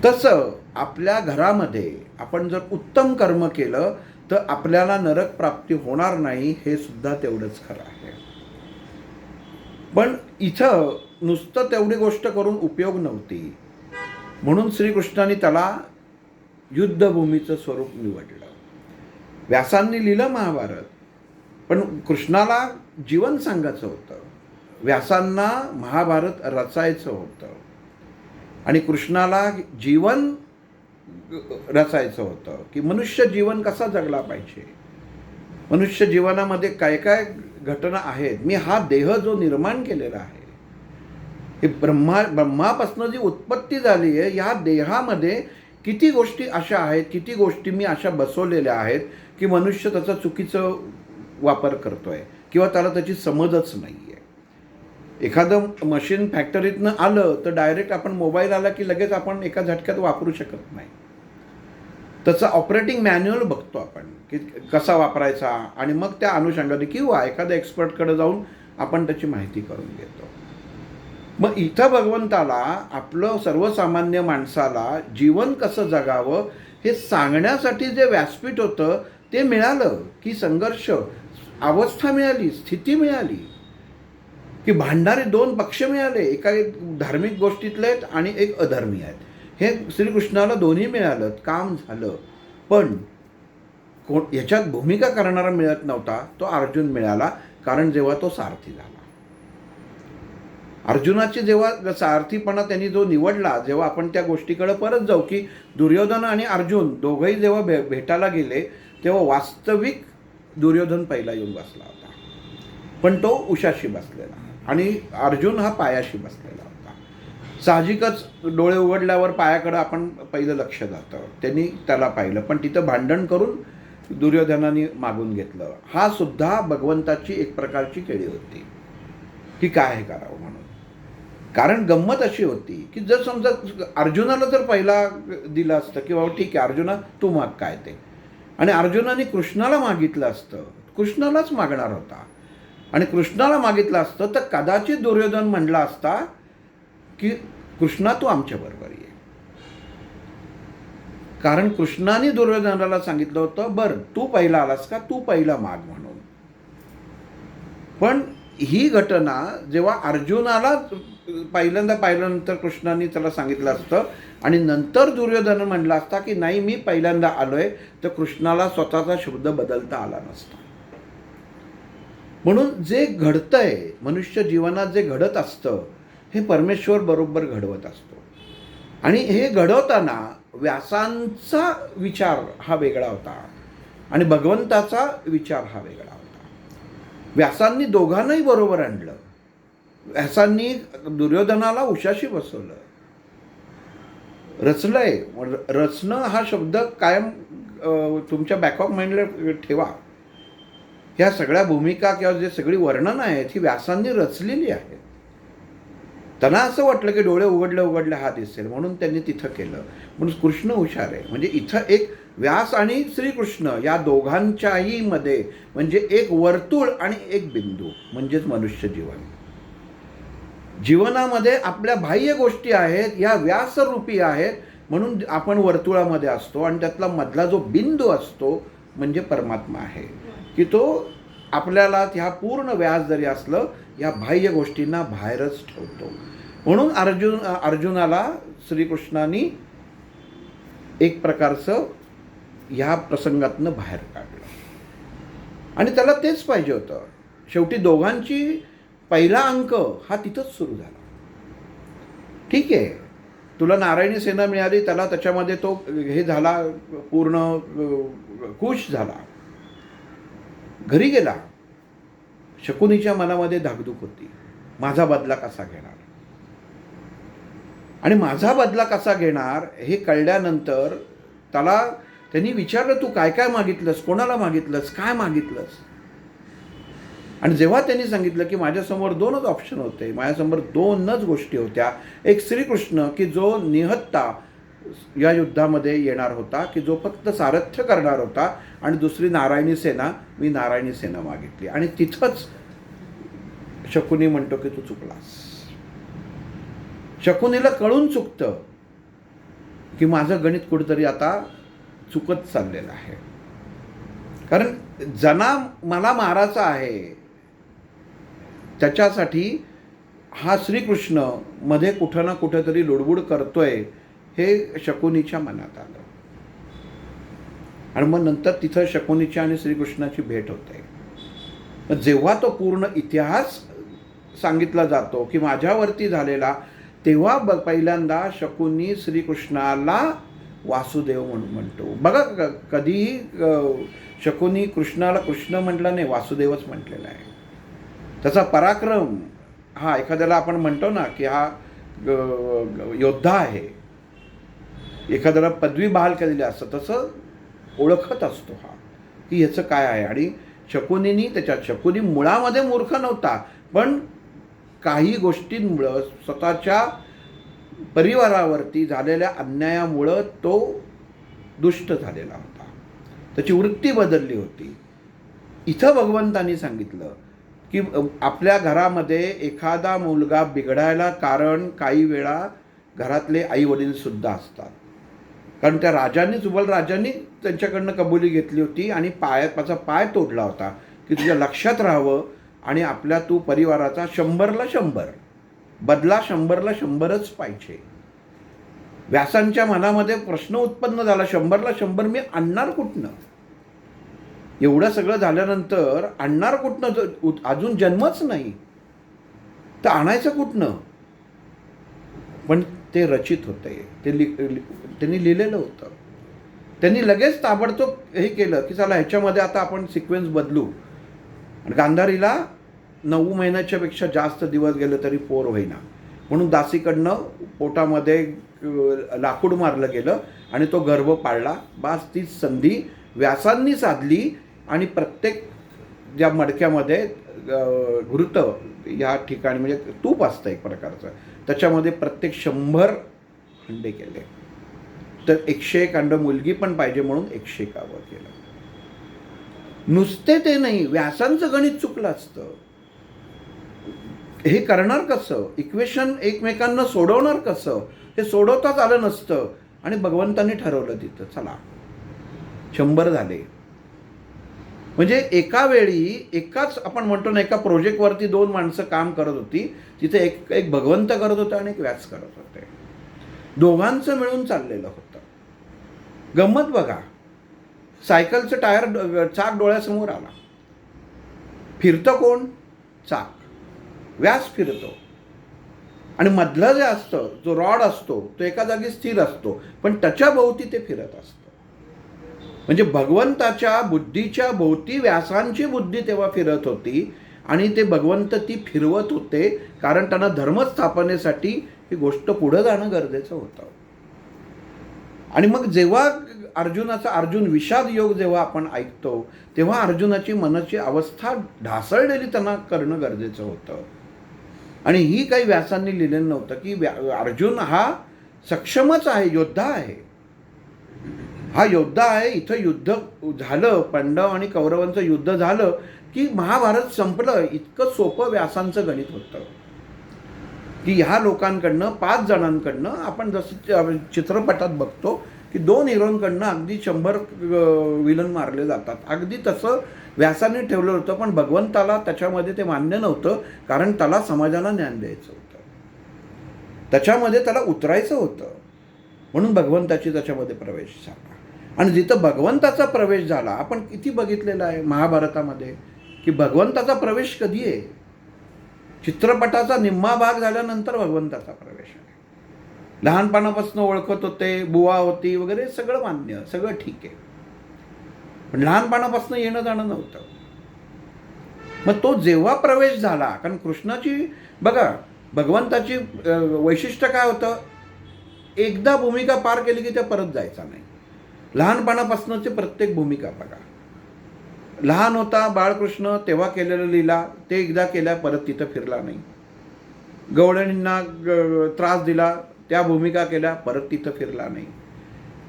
तसं आपल्या घरामध्ये आपण जर उत्तम कर्म केलं तर आपल्याला नरक प्राप्ती होणार नाही, हे सुद्धा तेवढंच खरं आहे. पण इथं नुसतं तेवढी गोष्ट करून उपयोग नव्हती, म्हणून श्रीकृष्णाने त्याला युद्धभूमीचं स्वरूप निवडलं. व्यासांनी लिहिलं महाभारत, पण कृष्णाला जीवन सांगायचं होतं, व्यासांना महाभारत रचायचं होतं आणि कृष्णाला जीवन रचायचं होतं की मनुष्य जीवन कसा जगला पाहिजे, मनुष्य जीवनामध्ये काय काय घटना आहेत. मी हा देह जो निर्माण केलेला आहे, हे ब्रह्मापासून जी उत्पत्ती झाली आहे, या देहामध्ये किती गोष्टी अशा आहेत, किती गोष्टी मी अशा बसवलेल्या आहेत की मनुष्य त्याचा चुकीचं वापर करतोय किंवा त्याला त्याची समजच नाही आहे. एखादं मशीन फॅक्टरीतनं आलं तर डायरेक्ट आपण मोबाईल आला की लगेच आपण एका झटक्यात वापरू शकत नाही. त्याचं ऑपरेटिंग मॅन्युअल बघतो आपण की कसा वापरायचा आणि मग त्या अनुषंगाने किंवा एखाद्या एक्सपर्टकडे जाऊन आपण त्याची माहिती करून घेतो. मग इथं भगवंताला आपलं सर्वसामान्य माणसाला जीवन कसं जगावं हे सांगण्यासाठी जे व्यासपीठ होतं ते मिळालं की संघर्ष अवस्था मिळाली, स्थिती मिळाली. की भांडणारे दोन पक्ष मिळाले, एका एक धार्मिक गोष्टीतले आहेत आणि एक अधर्मी आहेत. हे श्रीकृष्णाला दोन्ही मिळालं, काम झालं. पण ह्याच्यात भूमिका करणारा मिळत नव्हता, तो अर्जुन मिळाला. कारण जेव्हा तो सारथी झाला, अर्जुनाची जेव्हा सारथीपणा त्यांनी जो निवडला, जेव्हा आपण त्या गोष्टीकडे परत जाऊ की दुर्योधन आणि अर्जुन दोघंही जेव्हा भेटायला गेले, तेव्हा वास्तविक दुर्योधन पहिला येऊन बसला होता, पण तो उशाशी बसलेला आणि अर्जुन हा पायाशी बसलेला होता. साहजिकच डोळे उघडल्यावर पायाकडं आपण पहिलं लक्ष जातं, त्यांनी त्याला पाहिलं, पण तिथं भांडण करून दुर्योधनाने मागून घेतलं. हा सुद्धा भगवंताची एक प्रकारची केळी होती की काय करावं म्हणून. कारण गंमत अशी होती की जर समजा अर्जुनाला जर पहिला दिलं असतं की बाबा ठीक आहे अर्जुना तू माग काय ते, आणि अर्जुनाने कृष्णाला मागितलं असतं, कृष्णालाच मागणार होता आणि कृष्णाला मागितलं असतं तर कदाचित दुर्योधन म्हणला असता की कृष्णा तू आमच्याबरोबर ये. कारण कृष्णाने दुर्योधनाला सांगितलं होतं बरं तू पहिला आलास का, तू पहिला माग म्हणून. पण ही घटना जेव्हा अर्जुनाला पहिल्यांदा पाहिल्यानंतर कृष्णाने त्याला सांगितलं असतं आणि नंतर दुर्योधन म्हणला असता की नाही मी पहिल्यांदा आलोय, तर कृष्णाला स्वतःचा शब्द बदलता आला नसता. म्हणून जे घडतंय मनुष्य जीवनात, जे घडत असतं हे परमेश्वर बरोबर घडवत असतो. आणि हे घडवताना व्यासांचा विचार हा वेगळा होता आणि भगवंताचा विचार हा वेगळा होता. व्यासांनी दोघांनाही बरोबर आणलं. व्यासांनी दुर्योधनाला उशाशी बसवलं, रचलंय. रचणं हा शब्द कायम तुमच्या बॅक ऑफ माइंडला ठेवा. ह्या सगळ्या भूमिका किंवा जे सगळी वर्णनं आहेत ही व्यासांनी रचलेली आहेत. त्यांना असं वाटलं की डोळे उघडले हा दिसेल म्हणून त्यांनी तिथं केलं. म्हणून कृष्ण हुशार आहे. म्हणजे इथं एक व्यास आणि श्रीकृष्ण या दोघांच्याही मध्ये म्हणजे एक वर्तुळ आणि एक बिंदू म्हणजेच मनुष्य जीवन. जीवनामध्ये आपल्या बाह्य गोष्टी आहेत, या व्यासरूपी आहेत, म्हणून आपण वर्तुळामध्ये असतो आणि त्यातला मधला जो बिंदू असतो म्हणजे परमात्मा आहे की तो आपल्याला ह्या पूर्ण व्यास जरी असलं या बाह्य गोष्टींना बाहेरच ठेवतो. म्हणून अर्जुनाला श्रीकृष्णाने एक प्रकारचं ह्या प्रसंगातनं बाहेर काढलं आणि त्याला तेच पाहिजे होतं. शेवटी दोघांची पहिला अंक हा तिथंच सुरू झाला. ठीक आहे तुला नारायणी सेना मिळाली, त्याला त्याच्यामध्ये तो हे झाला, पूर्ण खुश झाला, घरी गेला. शकुनीच्या मनामध्ये धाकधूक होती, माझा बदला कसा घेणार. आणि माझा बदला कसा घेणार हे कळल्यानंतर त्यांनी विचारलं तू काय काय मागितलंस, कोणाला मागितलंस, काय मागितलंस. आणि जेव्हा त्यांनी सांगितलं की माझ्यासमोर दोनच ऑप्शन होते, माझ्यासमोर दोनच गोष्टी होत्या, एक श्रीकृष्ण की जो निहत्ता या युद्धामध्ये येणार होता, की जो फक्त सारथ्य करणार होता, आणि दुसरी नारायणी सेना, मी नारायणी सेना मागितली. आणि तिथंच शकुनी म्हणतो की तू चुकलास. शकुनीला कळून चुकतं की माझं गणित कुठेतरी आता चुकत चाललेलं आहे. कारण जना मला मारायचा आहे त्याच्यासाठी हा श्रीकृष्ण मध्ये कुठं ना कुठेतरी लुडबुड करतोय हे शकुनीच्या मनात आलं. आणि मग नंतर तिथं शकुनीची आणि श्रीकृष्णाची भेट होते. जेव्हा तो पूर्ण इतिहास सांगितला जातो की माझ्यावरती झालेला, तेव्हा पहिल्यांदा शकुनी श्रीकृष्णाला वासुदेव म्हणून म्हणतो. बघा कधीही शकुनी कृष्णाला कृष्ण म्हटलं नाही, वासुदेवच म्हटलेला आहे. त्याचा पराक्रम हा एखाद्याला आपण म्हणतो ना की हा योद्धा आहे, एखाद्याला पदवी बहाल केलेली असतं तसं ओळखत असतो हा की ह्याचं काय आहे. आणि शकुनीनी शकुनी मुळामध्ये मूर्ख नव्हता, पण काही गोष्टींमुळं स्वतःच्या परिवारावरती झालेल्या अन्यायामुळं तो दुष्ट झालेला होता, त्याची वृत्ती बदलली होती. इथं भगवंतांनी सांगितलं की आपल्या घरामध्ये एखादा मुलगा बिघडायला कारण काही वेळा घरातले आई वडीलसुद्धा असतात. कारण त्या राजांनी, जुबल राजांनी त्यांच्याकडनं कबुली घेतली होती आणि त्याचा पाय तोडला होता की तुझ्या लक्षात राहावं आणि आपल्या तू परिवाराचा 100ला 100 बदला, 100ला 100च पाहिजे. व्यासांच्या मनामध्ये प्रश्न उत्पन्न झाला, 100ला 100 मी आणणार कुठनं? एवढं सगळं झाल्यानंतर आणणार कुठनं? अजून जन्मच नाही तर आणायचं कुठनं? पण ते रचित होते, त्यांनी लिहिलेलं होतं. त्यांनी लगेच ताबडतोब हे केलं की चला ह्याच्यामध्ये आता आपण सिक्वेन्स बदलू. आणि गांधारीला 9 महिन्याच्या पेक्षा जास्त दिवस गेले तरी पोर होईना, म्हणून दासीकडनं पोटामध्ये लाकूड मारलं गेलं आणि तो गर्भ पाळला. बास तीच संधी व्यासांनी साधली आणि प्रत्येक ज्या मडक्यामध्ये घृत या ठिकाणी म्हणजे तूप असतं एक प्रकारचं, त्याच्यामध्ये प्रत्येक 100 अंडे केले. तर 101 अंड मुलगी पण पाहिजे म्हणून 101 केलं. नुसते ते नाही, व्यासांचं गणित चुकलं असतं. हे करणार कसं? इक्वेशन एकमेकांना सोडवणार कसं? हे सोडवताच आलं नसतं. आणि भगवंतांनी ठरवलं तिथं चला 100 झाले. म्हणजे एका वेळी एकाच आपण म्हणतो ना, एका प्रोजेक्टवरती 2 माणसं काम करत होती. तिथे एक भगवंत करत होता आणि एक व्यास करत होते. दोघांचं मिळून चाललेलं होतं. गंमत बघा, सायकलचं टायर चाक डोळ्यासमोर आला, फिरतं कोण? चाक. व्यास फिरतो आणि मधलं जे असतं, जो रॉड असतो तो एका जागी स्थिर असतो, पण त्याच्या भोवती ते फिरत असतं. म्हणजे भगवंताच्या बुद्धीच्या भोवती व्यासांची बुद्धी तेव्हा फिरत होती आणि ते भगवंत ती फिरवत होते, कारण त्यांना धर्मस्थापनेसाठी ही गोष्ट पुढं जाणं गरजेचं होतं. आणि मग जेव्हा अर्जुन विषाद योग जेव्हा आपण ऐकतो, तेव्हा अर्जुनाची मनाची अवस्था ढासळलेली त्यांना करणं गरजेचं होतं. आणि ही काही व्यासांनी लिहिलेलं नव्हतं की अर्जुन हा सक्षमच आहे, योद्धा आहे, हा योद्धा आहे. इथं युद्ध झालं, पांडव आणि कौरवांचं युद्ध झालं की महाभारत संपलं. इतकं सोपं व्यासांचं गणित होतं की ह्या लोकांकडनं 5 जणांकडनं आपण जसं चित्रपटात बघतो की 2 हिरोंकडनं अगदी 100 विलन मारले जातात, अगदी तसं व्यासाने ठेवलं होतं. पण भगवंताला त्याच्यामध्ये ते मान्य नव्हतं, कारण त्याला समाजाला ज्ञान द्यायचं होतं, त्याच्यामध्ये त्याला उतरायचं होतं. म्हणून भगवंताची त्याच्यामध्ये प्रवेश झाला. आणि जिथं भगवंताचा प्रवेश झाला, आपण किती बघितलेलं आहे महाभारतामध्ये की भगवंताचा प्रवेश कधी आहे? चित्रपटाचा निम्मा भाग झाल्यानंतर भगवंताचा प्रवेश आहे. लहानपणापासून ओळखत होते, बुवा होती वगैरे, सगळं मान्य, सगळं ठीक आहे, पण लहानपणापासून येणं जाणं नव्हतं. मग तो जेव्हा प्रवेश झाला, कारण कृष्णाची बघा भगवंताची वैशिष्ट्य काय होतं, एकदा भूमिका पार केली की त्या परत जायचा नाही. लहानपणापासूनची प्रत्येक भूमिका बघा, लहान होता बाळकृष्ण तेव्हा केलेलं लीला, ते एकदा केल्या परत तिथं फिरला नाही. गवळणींना त्रास दिला, त्या भूमिका केल्या, परत तिथं फिरला नाही.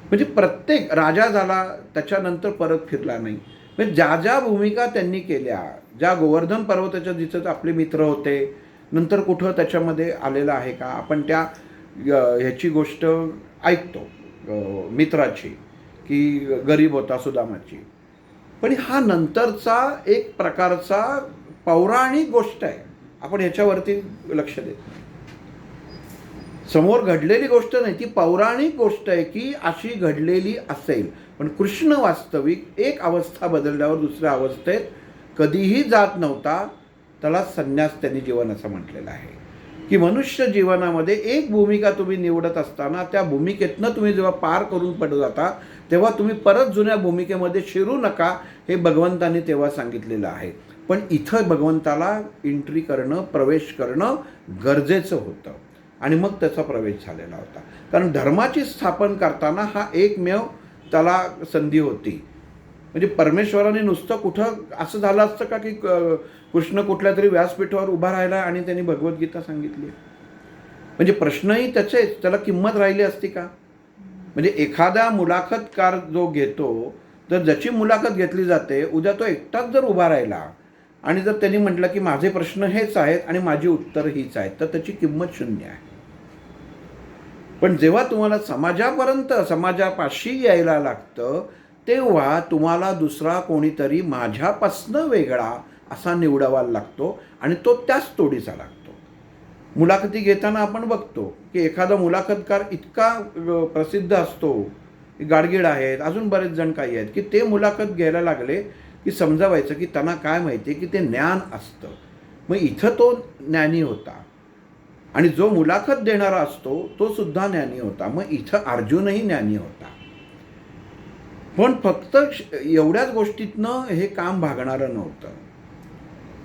म्हणजे प्रत्येक राजा झाला त्याच्यानंतर परत फिरला नाही. म्हणजे ज्या ज्या भूमिका त्यांनी केल्या, ज्या गोवर्धन पर्वताच्या जिथं आपले मित्र होते, नंतर कुठं त्याच्यामध्ये आलेलं आहे का? आपण त्या ह्याची गोष्ट ऐकतो मित्राची की गरीब होता सुदामाची, पण हा नंतरचा एक प्रकारचा पौराणिक गोष्ट आहे. आपण ह्याच्यावरती लक्ष देत नाही. समोर घडलेली गोष्ट नाही, ती पौराणिक गोष्ट आहे की अशी घडलेली असेल. पण कृष्ण वास्तविक एक अवस्था बदलल्यावर दुसऱ्या अवस्थेत कधीही जात नव्हता. त्याला संन्यास त्यांनी जीवन असं म्हटलेलं आहे की मनुष्य जीवनामध्ये एक भूमिका तुम्ही निवडत असताना त्या भूमिकेतनं तुम्ही जेव्हा पार करून पडत जाता, तेव्हा तुम्ही परत जुन्या भूमिकेमध्ये शिरू नका, हे भगवंतांनी तेव्हा सांगितलेलं आहे. पण इथं भगवंताला एंट्री करणं, प्रवेश करणं गरजेचं होतं आणि मग त्याचा प्रवेश झालेला होता. कारण धर्माची स्थापन करताना हा एकमेव त्याला संधी होती. म्हणजे परमेश्वराने नुसतं कुठं असं झालं असतं का की कृष्ण कुठल्या तरी व्यासपीठावर उभा राहिला आणि त्यांनी भगवद्गीता सांगितली? म्हणजे प्रश्नही त्याचेच, त्याला किंमत राहिली असती का? म्हणजे एखादा मुलाखतकार जो घेतो, तर ज्याची मुलाखत घेतली जाते, उद्या तो एकटाच जर उभा राहिला आणि जर त्यांनी म्हटलं की माझे प्रश्न हेच आहेत आणि माझी उत्तर हीच आहेत, तर त्याची किंमत शून्य आहे. पण जेव्हा तुम्हाला समाजापर्यंत, समाजापाशी यायला लागतं, तेव्हा तुम्हाला दुसरा कोणीतरी माझ्यापासनं वेगळा असा निवडावा लागतो आणि तो त्याच तोडीचा लागतो. मुलाखती घेताना आपण बघतो की एखादा मुलाखतकार इतका प्रसिद्ध असतो, गाडगीळ आहेत, अजून बरेच जण काही आहेत, की ते मुलाखत घ्यायला लागले की समजावायचं की त्यांना काय माहिती आहे की ते ज्ञान असतं. मग इथं तो ज्ञानी होता आणि जो मुलाखत देणारा असतो तो सुद्धा ज्ञानी होता. मग इथं अर्जुनही ज्ञानी होता. पण फक्त एवढ्याच गोष्टीतनं हे काम भागणारं नव्हतं.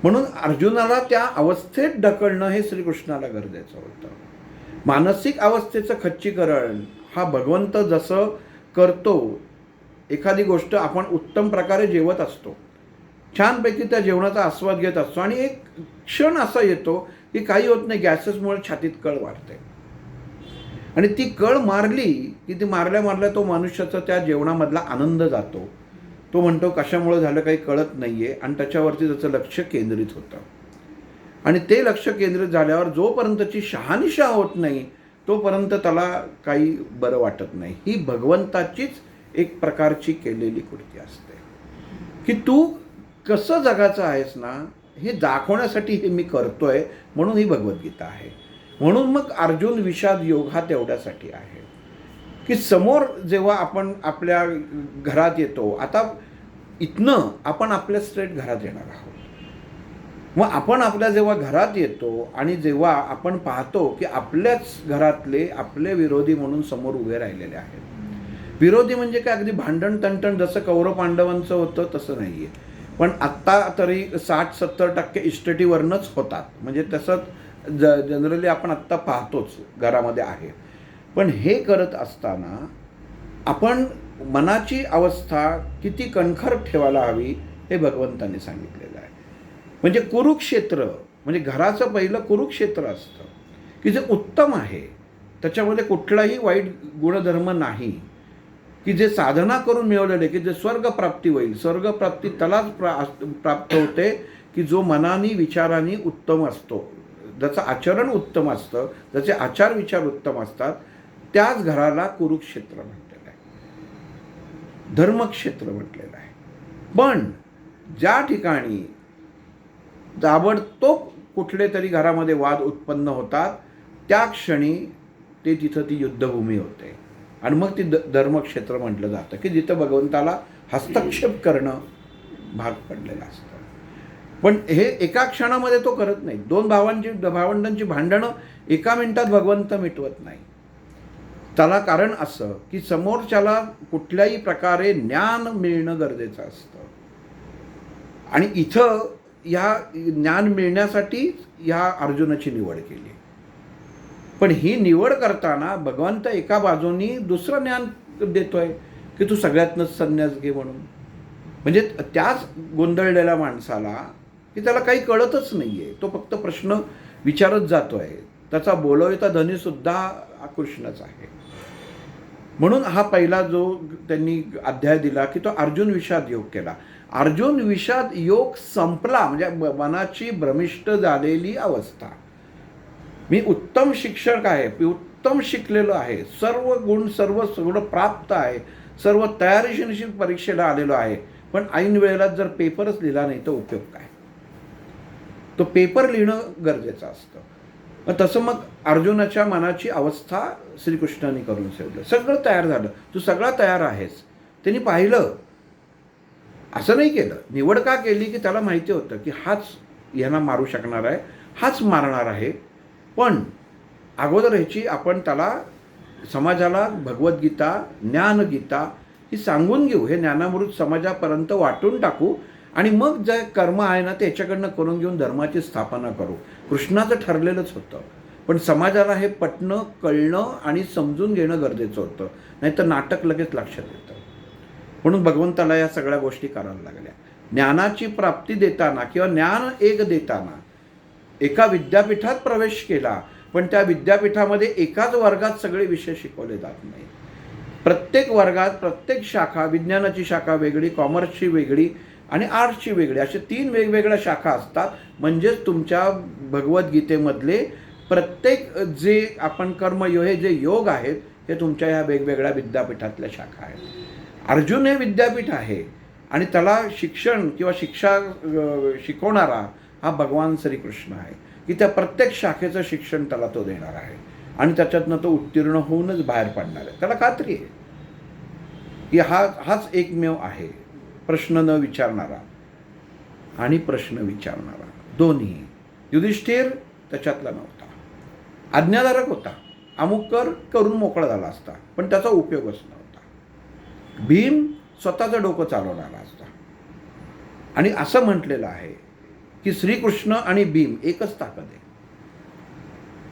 म्हणून अर्जुनाला त्या अवस्थेत ढकलणं हे श्रीकृष्णाला गरजेचं होतं. मानसिक अवस्थेचं खच्चीकरण हा भगवंत जसं करतो, एखादी गोष्ट आपण उत्तम प्रकारे जेवत असतो, छानपैकी त्या जेवणाचा आस्वाद घेत असतो आणि एक क्षण असा येतो की काही होत नाही, गॅसेसमुळे छातीत कळ वाढते आणि ती कळ मारली की ती मारल्या तो मनुष्याचा त्या जेवणामधला आनंद जातो. तो म्हणतो कशामुळे झालं काही कळत नाही आहे आणि त्याच्यावरती त्याचं लक्ष केंद्रित होतं. आणि ते लक्ष केंद्रित झाल्यावर जोपर्यंतची शहानिशा होत नाही तोपर्यंत त्याला काही बरं वाटत नाही. ही भगवंताचीच एक प्रकारची केलेली कृती असते की तू कसं जगाचं आहेस ना हे दाखवण्यासाठी हे मी करतोय, म्हणून ही भगवद्गीता आहे. म्हणून मग अर्जुन विषाद योग हा तेवढ्यासाठी आहे की समोर जेव्हा आपण आपल्या घरात येतो, आता इथनं आपण आपल्या स्ट्रेट घरात येणार आहोत. मग आपण आपल्या जेव्हा घरात येतो आणि जेव्हा आपण पाहतो की आपल्याच घरातले आपले विरोधी म्हणून समोर उभे राहिलेले आहेत. विरोधी म्हणजे काय, अगदी भांडण तंटण जसं कौरव पांडवांचं होतं तसं नाही आहे, पण आत्ता तरी 60-70% इस्टेटीवरनंच होतात. म्हणजे तसंच जनरली आपण आत्ता पाहतोच घरामध्ये आहे. पण हे करत असताना आपण मनाची अवस्था किती कणखर ठेवायला हवी हे भगवंतांनी सांगितलेलं आहे. म्हणजे कुरुक्षेत्र म्हणजे घराचं पहिलं कुरुक्षेत्र असतं की जे उत्तम आहे, त्याच्यामध्ये कुठलाही वाईट गुणधर्म नाही, की जे साधना करून मिळवलेले की जे स्वर्गप्राप्ती होईल. स्वर्गप्राप्ती त्यालाच प्राप्त होते की जो मनानी विचारांनी उत्तम असतो, ज्याचं आचरण उत्तम असतं, ज्याचे आचार विचार उत्तम असतात, त्याच घराला कुरुक्षेत्र म्हटलेलं आहे, धर्मक्षेत्र म्हटलेलं आहे. पण ज्या ठिकाणी ताबडतोब कुठले तरी घरामध्ये वाद उत्पन्न होतात त्या क्षणी ते तिथं ती युद्धभूमी होते आणि मग ती धर्मक्षेत्र म्हटलं जातं की जिथं भगवंताला हस्तक्षेप करणं भाग पडलेलं असतं. पण हे एका क्षणामध्ये तो करत नाही. दोन भावंडांची भांडणं एका मिनिटात भगवंत मिटवत नाही. त्याला कारण असं की समोरच्याला कुठल्याही प्रकारे ज्ञान मिळणं गरजेचं असतं आणि इथं ह्या ज्ञान मिळण्यासाठी ह्या अर्जुनाची निवड केली. पण ही निवड करताना भगवंत एका बाजूनी दुसरं ज्ञान देतोय की तू सगळ्यातनंच संन्यास घे म्हणून. म्हणजे त्याच गोंधळलेल्या माणसाला की त्याला काही कळतच नाही आहे, तो फक्त प्रश्न विचारत जातोय. त्याचा बोलवता धनीसुद्धा कृष्णच आहे. म्हणून हा पहिला जो त्यांनी अध्याय दिला की तो अर्जुन विषाद योग केला. अर्जुन विषाद योग संपला म्हणजे मनाची भ्रमिष्ट झालेली अवस्था. मी उत्तम शिक्षक आहे, मी उत्तम शिकलेलो आहे, सर्व गुण सर्व सगळं प्राप्त आहे, सर्व तयारीशी परीक्षेला आलेलो आहे, पण ऐन वेळेला जर पेपरच लिहिला नाही तर उपयोग काय. तो पेपर लिहिणं गरजेचं असतं. तसं मग अर्जुनाच्या मनाची अवस्था श्रीकृष्णाने करून ठेवलं. सगळं तयार झालं, तू सगळा तयार आहेस. त्यांनी पाहिलं, असं नाही केलं. निवड का केली की त्याला माहिती होतं की हाच यांना मारू शकणार आहे, हाच मारणार आहे. पण अगोदर ह्याची आपण त्याला समाजाला भगवद्गीता ज्ञानगीता ही सांगून घेऊ, हे ज्ञानामृत समाजापर्यंत वाटून टाकू आणि मग जे कर्म आहे ना ते याच्याकडनं करून घेऊन धर्माची स्थापना करू. कृष्णाचं ठरलेलंच होतं, पण समाजाला हे पटणं कळणं आणि समजून घेणं गरजेचं होतं, नाहीतर नाटक लगेच लक्षात येतं. म्हणून भगवंताला या सगळ्या गोष्टी करायला लागल्या. ज्ञानाची प्राप्ती देताना किंवा ज्ञान एक देताना एका विद्यापीठात प्रवेश केला, पण त्या विद्यापीठामध्ये एकाच वर्गात सगळे विषय शिकवले जात नाही. प्रत्येक वर्गात प्रत्येक शाखा, विज्ञानाची शाखा वेगळी, कॉमर्सची वेगळी आणि आर्ट्सची वेगळी, असे 3 वेगवेगळ्या शाखा असतात. म्हणजेच तुमच्या भगवद्गीतेमधले प्रत्येक जे आपण कर्मयोग हे जे योग आहेत हे तुमच्या ह्या वेगवेगळ्या विद्यापीठातल्या शाखा आहेत. अर्जुन हे विद्यापीठ आहे आणि त्याला शिक्षण किंवा शिक्षा शिकवणारा हा भगवान श्रीकृष्ण आहे, की त्या प्रत्येक शाखेचं शिक्षण त्याला तो देणार आहे आणि त्याच्यातनं तो उत्तीर्ण होऊनच बाहेर पडणार आहे. त्याला खात्री आहे की हाच एकमेव आहे प्रश्न न विचारणारा आणि प्रश्न विचारणारा, दोन्ही. युधिष्ठिर त्याच्यातला नव्हता, आज्ञाधारक होता, अमुक करून मोकळा झाला असता, पण त्याचा उपयोगच नव्हता. भीम स्वतःचं डोकं चालवणारा असता. आणि असं म्हटलेलं आहे की श्रीकृष्ण आणि भीम एकच ताकद आहे.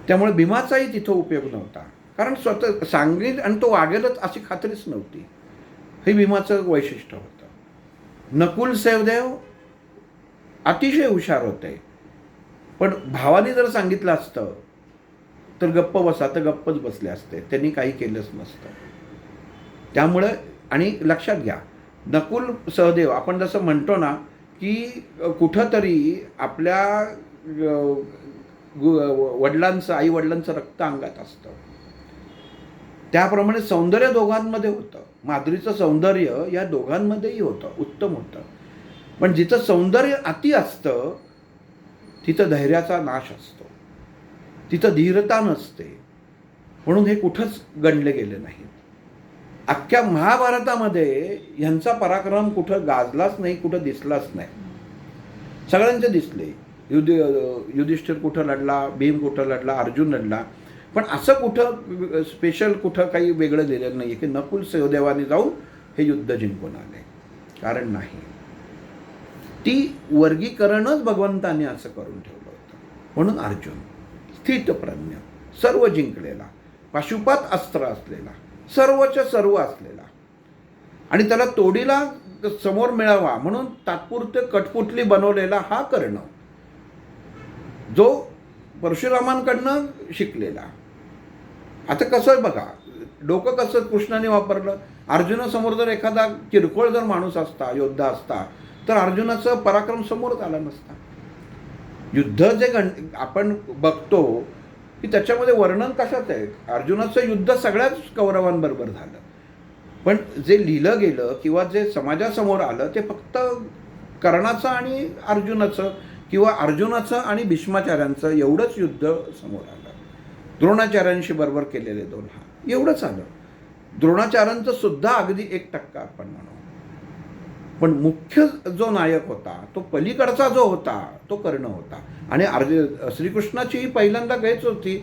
त्यामुळे भीमाचाही तिथं उपयोग नव्हता, कारण स्वतः सांगेल आणि तो वागेलच अशी खात्रीच नव्हती. हे भीमाचं वैशिष्ट्य होतं. नकुल सहदेव अतिशय हुशार होते, पण भावाने जर सांगितलं असतं तर गप्प बसा तर गप्पच बसले असते, त्यांनी काही केलंच नसतं. त्यामुळं आणि लक्षात घ्या, नकुल सहदेव आपण जसं म्हणतो ना की कुठंतरी आपल्या वडिलांचं आईवडिलांचं रक्त अंगात असतं, त्याप्रमाणे सौंदर्य दोघांमध्ये होतं. माधुरीचं सौंदर्य या दोघांमध्येही होतं, उत्तम होतं. पण जिथं सौंदर्य अति असतं तिथं धैर्याचा नाश असतो, तिथं धीरता नसते. म्हणून हे कुठंच गणले गेले नाहीत. अख्ख्या महाभारतामध्ये ह्यांचा पराक्रम कुठं गाजलाच नाही, कुठं दिसलाच नाही. सगळ्यांचे दिसले, युधिष्ठिर कुठं लढला, भीम कुठं लढला, अर्जुन लढला, पण असं कुठं स्पेशल कुठं काही वेगळं दिलेलं नाही की नकुल सहदेवाने जाऊन हे युद्ध जिंकून आले. कारण नाही, ती वर्गीकरणच भगवंतांनी असं करून ठेवलं होतं. म्हणून अर्जुन स्थितप्रज्ञ, सर्व जिंकलेला, पाशुपात अस्त्र असलेला, सर्वच्या सर्व असलेला, आणि त्याला तोडीला समोर मिळावा म्हणून तात्पुरते कठपुतली बनवलेला हा कर्ण, जो परशुरामांकडनं शिकलेला. आता कसं बघा, डोकं कसं कृष्णाने वापरलं. अर्जुनासमोर जर एखादा किरकोळ जर माणूस असता, योद्धा असता, तर अर्जुनाचं पराक्रम समोरच आला नसता. युद्ध जे आपण बघतो की त्याच्यामध्ये वर्णन कशात आहे, अर्जुनाचं युद्ध सगळ्याच कौरवांबरोबर झालं, पण जे लिहिलं गेलं किंवा जे समाजासमोर आलं ते फक्त कर्णाचं आणि अर्जुनाचं किंवा अर्जुनाचं आणि भीष्माचार्यांचं एवढंच युद्ध समोर आलं. द्रोणाचार्यांशी बरोबर केलेले 2 एवढंच आलं. द्रोणाचार्यांचं सुद्धा अगदी 1% आपण म्हणू. पण मुख्य जो नायक होता, तो पलीकडचा जो होता तो कर्ण होता. आणि श्रीकृष्णाची पहिल्यांदा गैच होती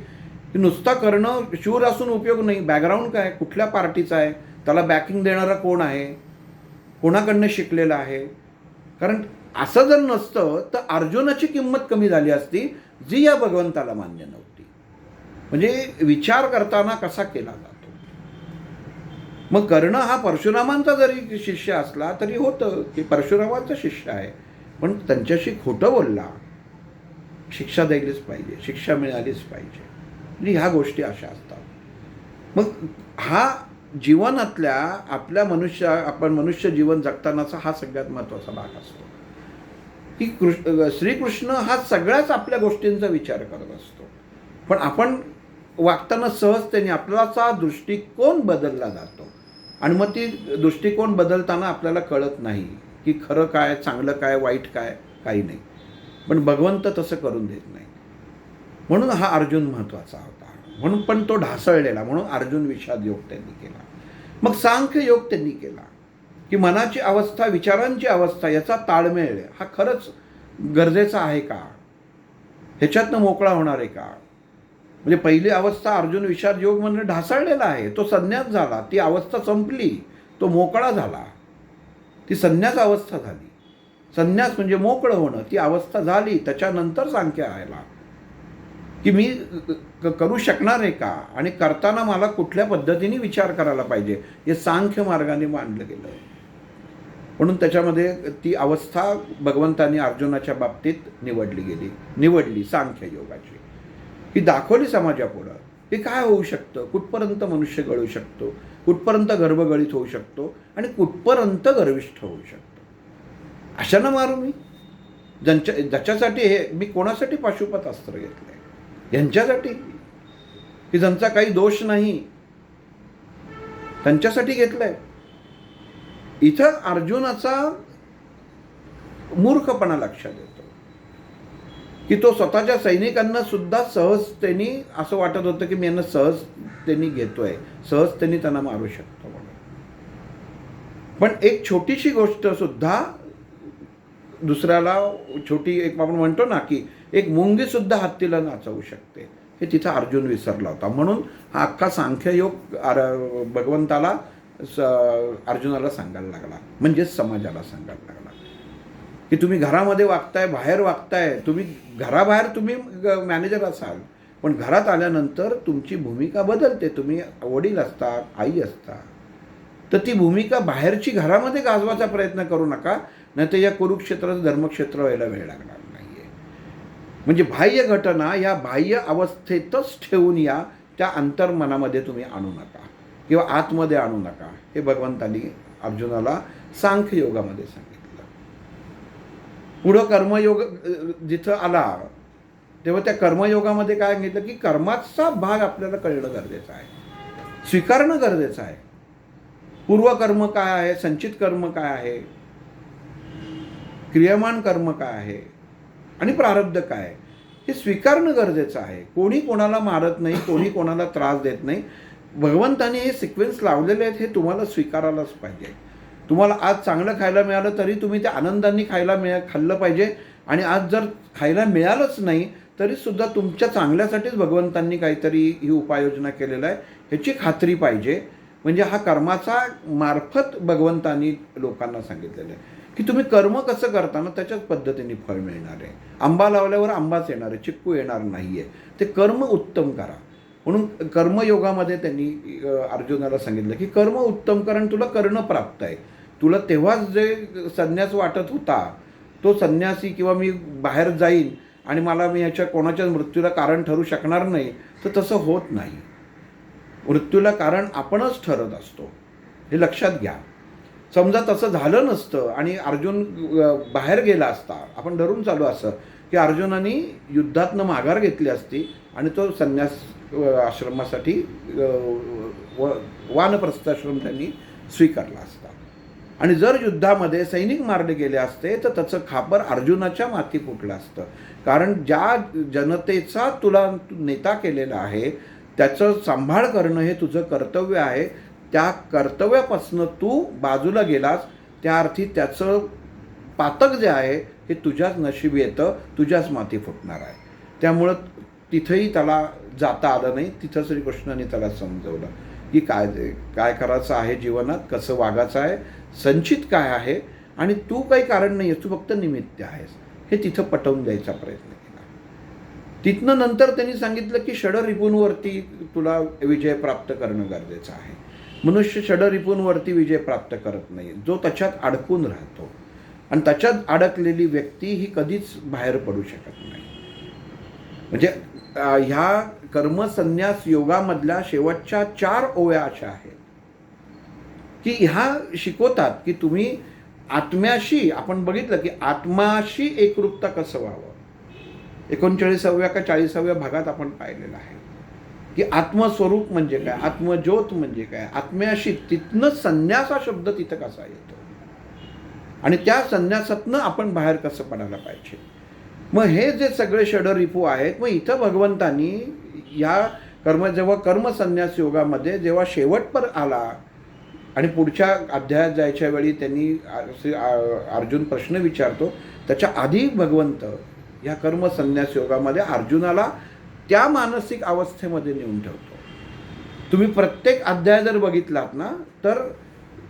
की नुसता कर्ण शूर असून उपयोग नाही, बॅकग्राऊंड काय, कुठल्या पार्टीचा आहे, त्याला बॅकिंग देणारा कोण आहे, कोणाकडनं शिकलेला आहे. कारण असं जर नसतं तर अर्जुनाची किंमत कमी झाली असती, जी या भगवंताला मान्य नव्हती. म्हणजे विचार करताना कसा केला जातो. मग कर्ण हा परशुरामांचा जरी शिष्य असला तरी होतं की परशुरामांचा शिष्य आहे, पण त्यांच्याशी खोटं बोलला, शिक्षा द्यायलीच पाहिजे, शिक्षा मिळालीच पाहिजे. म्हणजे ह्या गोष्टी अशा असतात. मग हा जीवनातल्या आपल्या आपण मनुष्य जीवन जगतानाचा हा सगळ्यात महत्त्वाचा भाग असतो की श्रीकृष्ण हा सगळ्याच आपल्या गोष्टींचा विचार करत असतो, पण आपण वागताना सहजतेने आपल्याचा दृष्टिकोन बदलला जातो. आणि मग ती दृष्टिकोन बदलताना आपल्याला कळत नाही की खरं काय, चांगलं काय, वाईट काय, काही नाही. पण भगवंत तसं करून देत नाही. म्हणून हा अर्जुन महत्त्वाचा होता. म्हणून पण तो ढासळलेला, म्हणून अर्जुन विषाद योग त्यांनी केला. मग सांख्य योग त्यांनी केला की मनाची अवस्था, विचारांची अवस्था याचा ताळमेळ हा खरंच गरजेचा आहे का, ह्याच्यातनं मोकळा होणार आहे का. म्हणजे पहिली अवस्था अर्जुन विषाद योग म्हणजे ढासळलेला आहे, तो संन्यास झाला, ती अवस्था संपली, तो मोकळा झाला, ती संन्यास अवस्था झाली. संन्यास म्हणजे मोकळं होणं, ती अवस्था झाली. त्याच्यानंतर सांख्य आला की मी करू शकणार आहे का, आणि करताना मला कुठल्या पद्धतीने विचार करायला पाहिजे, हे सांख्य मार्गाने मांडलं गेलं. म्हणून त्याच्यामध्ये ती अवस्था भगवंतांनी अर्जुनाच्या बाबतीत निवडली सांख्य योगाची. ही दाखवली समाजापुढं की काय होऊ शकतं, कुठपर्यंत मनुष्य गळू शकतो, कुठपर्यंत गर्भगळीत होऊ शकतो आणि कुठपर्यंत गर्विष्ठ होऊ शकतो. अशानं मारू मी ज्याच्यासाठी हे मी कोणासाठी पाशुपत अस्त्र घेतलंय, यांच्यासाठी की ज्यांचा काही दोष नाही, त्यांच्यासाठी घेतलंय. इथं अर्जुनाचा मूर्खपणा लक्षात येतो की तो स्वतःच्या सैनिकांना सुद्धा सहजतेने असं वाटत होतं की मी यांना सहजतेने घेतोय, सहजतेने त्यांना मारू शकतो म्हणून. पण एक छोटीशी गोष्ट सुद्धा दुसऱ्याला, छोटी एक आपण म्हणतो ना की एक मुंगी सुद्धा हत्तीला नाचवू शकते, हे तिथं अर्जुन विसरला होता. म्हणून हा अख्खा सांख्ययोग भगवंताला अर्जुनाला सांगायला लागला, म्हणजेच समाजाला सांगायला लागला की तुम्ही घरामध्ये वागताय, बाहेर वागताय, तुम्ही घराबाहेर तुम्ही मॅनेजर असाल, पण घरात आल्यानंतर तुमची भूमिका बदलते. तुम्ही वडील असता, आई असता, तर ती भूमिका बाहेरची घरामध्ये गाजवायचा प्रयत्न करू नका, नाही तर या कुरुक्षेत्राचं धर्मक्षेत्र व्हायला वेळ लागणार नाही आहे. म्हणजे बाह्य घटना या बाह्य अवस्थेतच ठेवून या, त्या अंतर्मनामध्ये तुम्ही आणू नका किंवा आतमध्ये आणू नका, हे भगवंतांनी अर्जुनाला सांख्ययोगामध्ये सांगितलं. पुढं कर्मयोग जिथं आला तेव्हा त्या कर्मयोगामध्ये काय सांगितलं की कर्माचा भाग आपल्याला कळणं गरजेचं आहे, स्वीकारणं गरजेचं आहे. पूर्वकर्म काय आहे, संचित कर्म काय आहे, क्रियमान कर्म काय आहे आणि प्रारब्ध काय आहे, हे स्वीकारणं गरजेचं आहे. कोणी कोणाला मारत नाही, कोणी कोणाला त्रास देत नाही. भगवंताने हे सिक्वेन्स लावलेले आहेत, हे तुम्हाला स्वीकारायलाच पाहिजे. तुम्हाला आज चांगलं खायला मिळालं तरी तुम्ही ते आनंदाने खाल्लं पाहिजे. आणि आज जर खायला मिळालंच नाही तरीसुद्धा तुमच्या चांगल्यासाठीच भगवंतांनी काहीतरी ही उपाययोजना केलेला आहे, ह्याची खात्री पाहिजे. म्हणजे हा कर्माचा मार्फत भगवंतांनी लोकांना सांगितलेलं आहे की तुम्ही कर्म कसं करताना त्याच्याच पद्धतीने फळ मिळणार आहे. आंबा लावल्यावर आंबाच येणार आहे, चिक्कू येणार नाही आहे. ते कर्म उत्तम करा. म्हणून कर्मयोगामध्ये त्यांनी अर्जुनाला सांगितलं की कर्म उत्तम कारण तुला करणं प्राप्त आहे. तुला तेव्हाच जे संन्यास वाटत होता तो संन्यासी किंवा मी बाहेर जाईन आणि मी ह्याच्या कोणाच्याच मृत्यूला कारण ठरू शकणार नाही, तर तसं होत नाही. मृत्यूला कारण आपणच ठरत असतो, हे लक्षात घ्या. समजा तसं झालं नसतं आणि अर्जुन बाहेर गेला असता, आपण धरून चालू असं की अर्जुनाने युद्धातनं माघार घेतली असती आणि तो संन्यास आश्रमासाठी वानप्रस्थाश्रम त्यांनी स्वीकारला असता. आणि जर युद्धामध्ये सैनिक मारले गेले असते तर त्याचं खापर अर्जुनाच्या माथी फुटलं असतं. कारण ज्या जनतेचा तुला नेता केलेला आहे त्याचं सांभाळ करणं हे तुझं कर्तव्य आहे. त्या कर्तव्यापासून तू बाजूला गेलास, त्या अर्थी त्याचं पातक जे आहे हे तुझ्याच नशिबी येतं, तुझ्याच माथी फुटणार आहे. त्यामुळं तिथंही त्याला जाता आलं नाही. तिथं श्रीकृष्णाने त्याला समजवलं की काय करायचं आहे जीवनात, कसं वागायचं आहे, संचित काय आहे आणि तू काही कारण नाही आहेस, तू फक्त निमित्त आहेस, हे तिथं पटवून द्यायचा प्रयत्न केला. तिथनं नंतर त्यांनी सांगितलं की षडरिपूंवरती तुला विजय प्राप्त करणं गरजेचं आहे. मनुष्य षडरिपूंवरती विजय प्राप्त करत नाही, जो त्याच्यात अडकून राहतो. आणि त्याच्यात अडकलेली व्यक्ती ही कधीच बाहेर पडू शकत नाही. म्हणजे ह्या कर्मसन्यास योगामधल्या शेवटच्या 4 ओव्या अशा आहेत की ह्या शिकवतात की तुम्ही आत्म्याशी, आपण बघितलं की आत्माशी एकरूपता कसं व्हावं. 39व्या का 40व्या भागात आपण पाहिलेलं आहे की आत्मस्वरूप म्हणजे काय, आत्मज्योत म्हणजे काय, आत्म्याशी. तिथनं संन्यास हा शब्द तिथं कसा येतो आणि त्या संन्यासातनं आपण बाहेर कसं पडायला पाहिजे. मग हे जे सगळे षडरिपू आहेत, मग इथं भगवंतांनी या जेव्हा कर्मसन्यास योगामध्ये जेव्हा शेवटपर आला आणि पुढच्या अध्यायात जायच्या वेळी त्यांनी अर्जुन प्रश्न विचारतो, त्याच्या आधी भगवंत या कर्मसन्यास योगामध्ये अर्जुनाला त्या मानसिक अवस्थेमध्ये नेऊन ठेवतो. तुम्ही प्रत्येक अध्याय जर बघितलात ना तर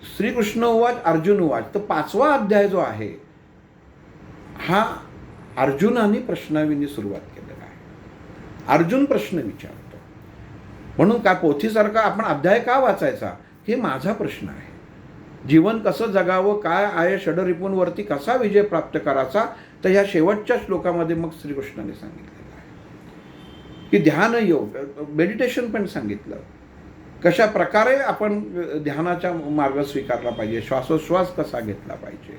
श्रीकृष्ण उवाच अर्जुन उवाच, तर 5वा अध्याय जो आहे हा अर्जुनाने प्रश्नाविनी सुरुवात केलेला आहे. अर्जुन प्रश्न विचारतो. म्हणून काय पोथीसारखा आपण अध्याय का वाचायचा, हे माझा प्रश्न आहे. जीवन कसं जगावं, काय आहे, षडरिपूंवरती कसा विजय प्राप्त करायचा, तर ह्या शेवटच्या श्लोकामध्ये मग श्रीकृष्णाने सांगितलेलं आहे की ध्यान योग, मेडिटेशन पण सांगितलं, कशा प्रकारे आपण ध्यानाचा मार्ग स्वीकारला पाहिजे, श्वासोश्वास कसा घेतला पाहिजे.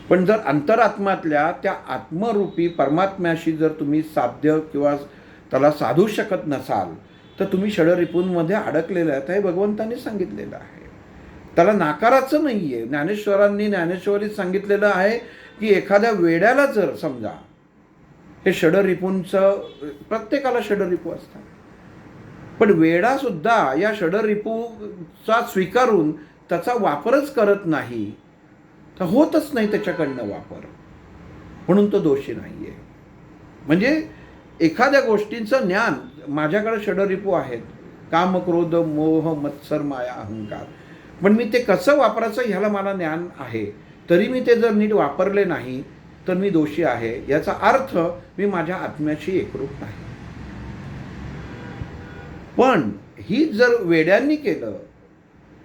पण जर अंतरात्म्यातल्या त्या आत्मरूपी परमात्म्याशी जर तुम्ही साध्य किंवा त्याला साधू शकत नसाल तर तुम्ही षडरिपूंमध्ये अडकलेलं आहे, हे भगवंतांनी सांगितलेलं आहे. त्याला नाकाराचं नाही आहे. ज्ञानेश्वरांनी ज्ञानेश्वरीत सांगितलेलं आहे की एखाद्या वेड्याला जर समजा हे षडरिपूंचं, प्रत्येकाला षडरिपू असतात, पण वेडासुद्धा या षडरिपूचा स्वीकारून त्याचा वापरच करत नाही, तर होतच नाही त्याच्याकडनं वापर, म्हणून तो दोषी नाही आहे. म्हणजे एखाद्या गोष्टींचं ज्ञान, माझ्याकडे षडरिपू आहेत, काम, क्रोध, मोह, मत्सर, माया, अहंकार, पण मी ते कसं वापरायचं ह्याला मला ज्ञान आहे, तरी मी ते जर नीट वापरले नाही तर मी दोषी आहे. याचा अर्थ मी माझ्या आत्म्याशी एकरूप नाही. पण ही जर वेड्यांनी केलं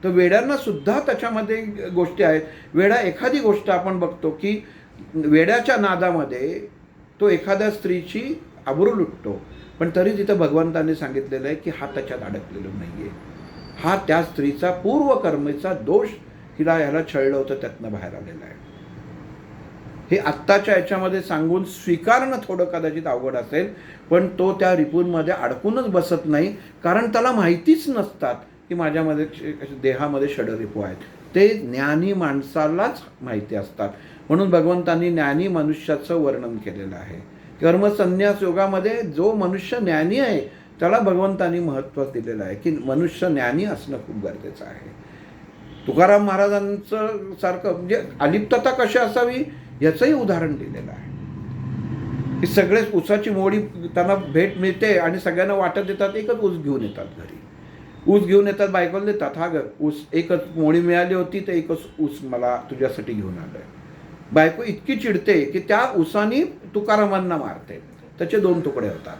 तर वेड्यांना सुद्धा त्याच्यामध्ये गोष्टी आहेत. वेडा एखादी गोष्ट आपण बघतो की वेड्याच्या नादामध्ये तो एखाद्या स्त्रीची आबरू लुटतो, पण तरी तिथं भगवंतांनी सांगितलेलं आहे की हा त्याच्यात अडकलेला नाही आहे, हा त्या स्त्रीचा पूर्वकर्मेचा दोष, ह्याला छळलं होतं त्यातनं बाहेर आलेला आहे. हे आत्ताच्या याच्यामध्ये सांगून स्वीकारणं थोडं कदाचित अवघड असेल, पण तो त्या रिपूंमध्ये अडकूनच बसत नाही, कारण त्याला माहितीच नसतात की माझ्यामध्ये देहामध्ये षडरिपू आहेत. ते ज्ञानी माणसालाच माहिती असतात. म्हणून भगवंतांनी ज्ञानी मनुष्याचं वर्णन केलेलं आहे. कर्मसन्यास योगामध्ये जो मनुष्य ज्ञानी आहे त्याला भगवंतांनी महत्त्व दिलेलं आहे की मनुष्य ज्ञानी असणं खूप गरजेचं आहे. तुकाराम महाराजांचं सारखं म्हणजे अलिप्तता कशी असावी याचंही उदाहरण दिलेलं आहे. की सगळे ऊसाची मोडी त्यांना भेट मिळते आणि सगळ्यांना वाटत देतात, एकच ऊस घेऊन येतात घरी, ऊस घेऊन येतात, बायकोला देतात, हा ग ऊस एकच मोडी मिळाली होती तर एकच ऊस मला तुझ्यासाठी घेऊन आलोय. बायको इतकी चिडते की त्या ऊसानी तुकारामांना मारते, त्याचे 2 तुकडे होतात.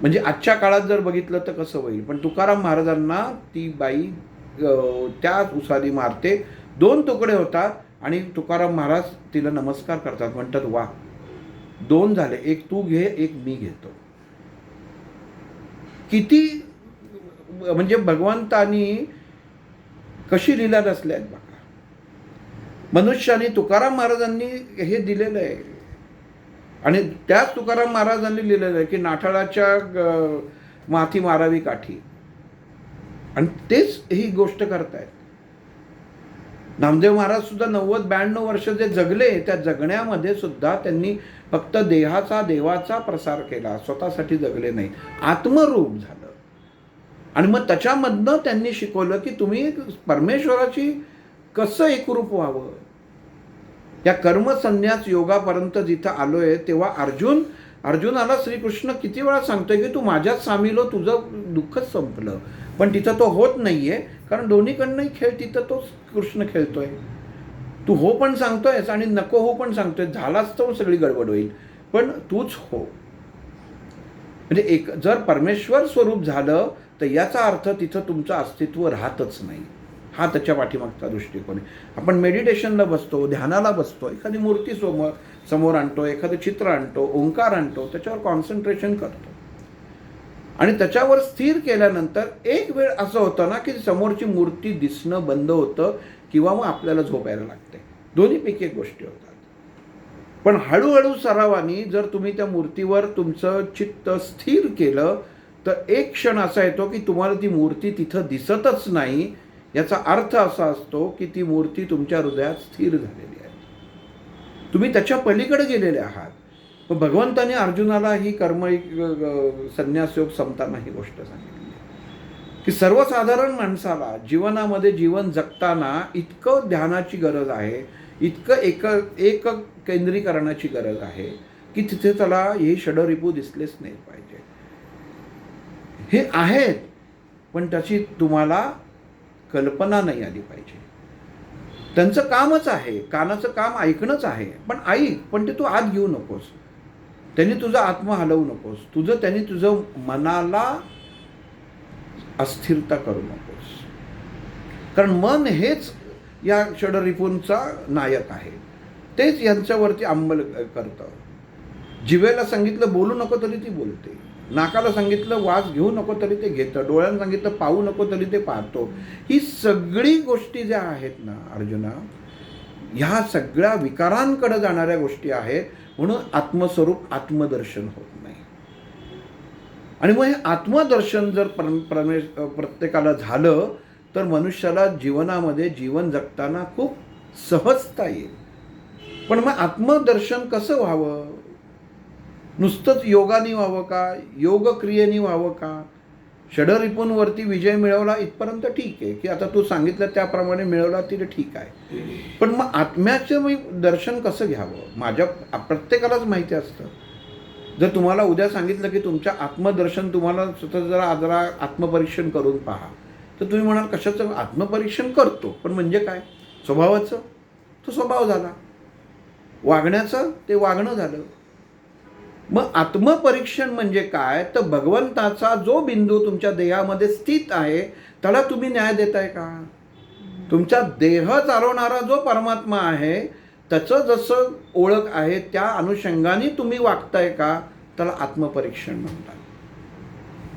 म्हणजे आजच्या काळात जर बघितलं तर कसं होईल, पण तुकाराम महाराजांना ती बाई त्या ऊसानी मारते, 2 तुकडे होतात आणि तुकाराम महाराज तिला नमस्कार करतात, म्हणतात वा 2 झाले, एक तू घे एक मी घेतो. किती म्हणजे भगवंतानी कशी लीला रचल्या आहेत बघा. मनुष्याने तुकाराम महाराजांनी हे दिलेलं आहे आणि त्याच तुकाराम महाराजांनी लिहिलेलं आहे की नाठाळाच्या माथी मारावी काठी, आणि तेच ही गोष्ट करतायत. नामदेव महाराज सुद्धा 90-92 वर्ष जे जगले, त्या जगण्यामध्ये सुद्धा त्यांनी फक्त देहाचा देवाचा प्रसार केला, स्वतःसाठी जगले नाही, आत्मरूप झालं. आणि मग त्याच्यामधनं त्यांनी शिकवलं की तुम्ही परमेश्वराची कसं एकरूप व्हावं. या कर्मसन्यास योगापर्यंत जिथं आलोय तेव्हा अर्जुनाला श्रीकृष्ण किती वेळा सांगतोय की तू माझ्यात सामील हो, तुझं दुःखच संपलं. पण तिथं तो होत नाहीये, कारण दोन्हीकडनंही खेळ तिथं तो कृष्ण खेळतोय. तू हो पण सांगतोयस आणि नको हो पण सांगतोय, झालाच तर सगळी गडबड होईल, पण तूच हो. म्हणजे जर परमेश्वर स्वरूप झालं तर याचा अर्थ तिथं तुमचं अस्तित्व राहतच नाही. हा त्याच्या पाठीमागचा दृष्टिकोन आहे. आपण मेडिटेशनला बसतो, ध्यानाला बसतो, एखादी मूर्ती समोर आणतो, एखादं चित्र आणतो, ओंकार आणतो, त्याच्यावर कॉन्सन्ट्रेशन करतो आणि त्याच्यावर स्थिर केल्यानंतर एक वेळ असं होतं ना की समोरची मूर्ती दिसणं बंद होतं किंवा मग आपल्याला झोपायला लागते. दोन्हीपैकी एक गोष्टी होतात. पण हळूहळू सरावानी जर तुम्ही त्या मूर्तीवर तुमचं चित्त स्थिर केलं तर एक क्षण असा येतो की तुम्हाला ती मूर्ती तिथं दिसतच नाही. याचा अर्थ असा असतो की ती मूर्ती तुमच्या हृदयात स्थिर झालेली आहे, तुम्ही त्याच्या पलीकडे गेलेले आहात. मग भगवंताने अर्जुनाला ही संन्यास योग संपताना ही गोष्ट सांगितली की सर्वसाधारण माणसाला जीवनामध्ये जीवन जगताना इतकं ध्यानाची गरज आहे, इतकं एक केंद्रीकरणाची गरज आहे की तिथे त्याला हे षडरिपू दिसलेच नाही पाहिजे. हे आहेत पण त्याची तुम्हाला कल्पना नाही आली पाहिजे. त्यांचं कामच आहे, कानाचं काम ऐकणंच आहे, पण ऐक, पण ते तू आत घेऊ नकोस, त्यांनी तुझा आत्मा हलवू नकोस, त्यांनी तुझं मनाला अस्थिरता करू नकोस. कारण मन हेच या षडरिपूंचा नायक आहे, तेच यांच्यावरती अंमल करतं. जिभेला सांगितलं बोलू नको तरी ती बोलते, नाकाला सांगितलं वास घेऊ नको तरी ते घेतं, डोळ्यांना सांगितलं पाहू नको तरी ते पाहतो. ही सगळी गोष्टी ज्या आहेत ना अर्जुना, ह्या सगळ्या विकारांकडे जाणाऱ्या गोष्टी आहेत. म्हणून आत्मस्वरूप आत्मदर्शन होत नाही. आणि मग हे आत्मदर्शन जर प्रत्येकाला झालं तर मनुष्याला जीवनामध्ये जीवन जगताना खूप सहजता येईल. पण मग आत्मदर्शन कसं व्हावं? नुसतंच योगाने व्हावं का? योगक्रियेने व्हावं का? षडरिपूंवरती विजय मिळवला इथपर्यंत ठीक आहे, की आता तू सांगितलं त्याप्रमाणे मिळवला तरी ठीक आहे. पण मग आत्म्याचं मी दर्शन कसं घ्यावं? माझ्या प्रत्येकालाच माहिती असतं. जर तुम्हाला उद्या सांगितलं की तुमच्या आत्मदर्शन तुम्हाला स्वतः जरा आत्मपरीक्षण करून पहा, तर तुम्ही म्हणाल कशाचं आत्मपरीक्षण करतो, पण म्हणजे काय? स्वभावाचं तो स्वभाव झाला, वागण्याचं ते वागणं झालं. मग आत्मपरीक्षण म्हणजे काय? तर भगवंताचा जो बिंदू तुमच्या देहामध्ये स्थित आहे त्याला तुम्ही न्याय देताय का? तुमचा देह चालवणारा जो परमात्मा आहे त्याचं जसं ओळख आहे त्या अनुषंगाने तुम्ही वागताय का? त्याला आत्मपरीक्षण म्हणतात.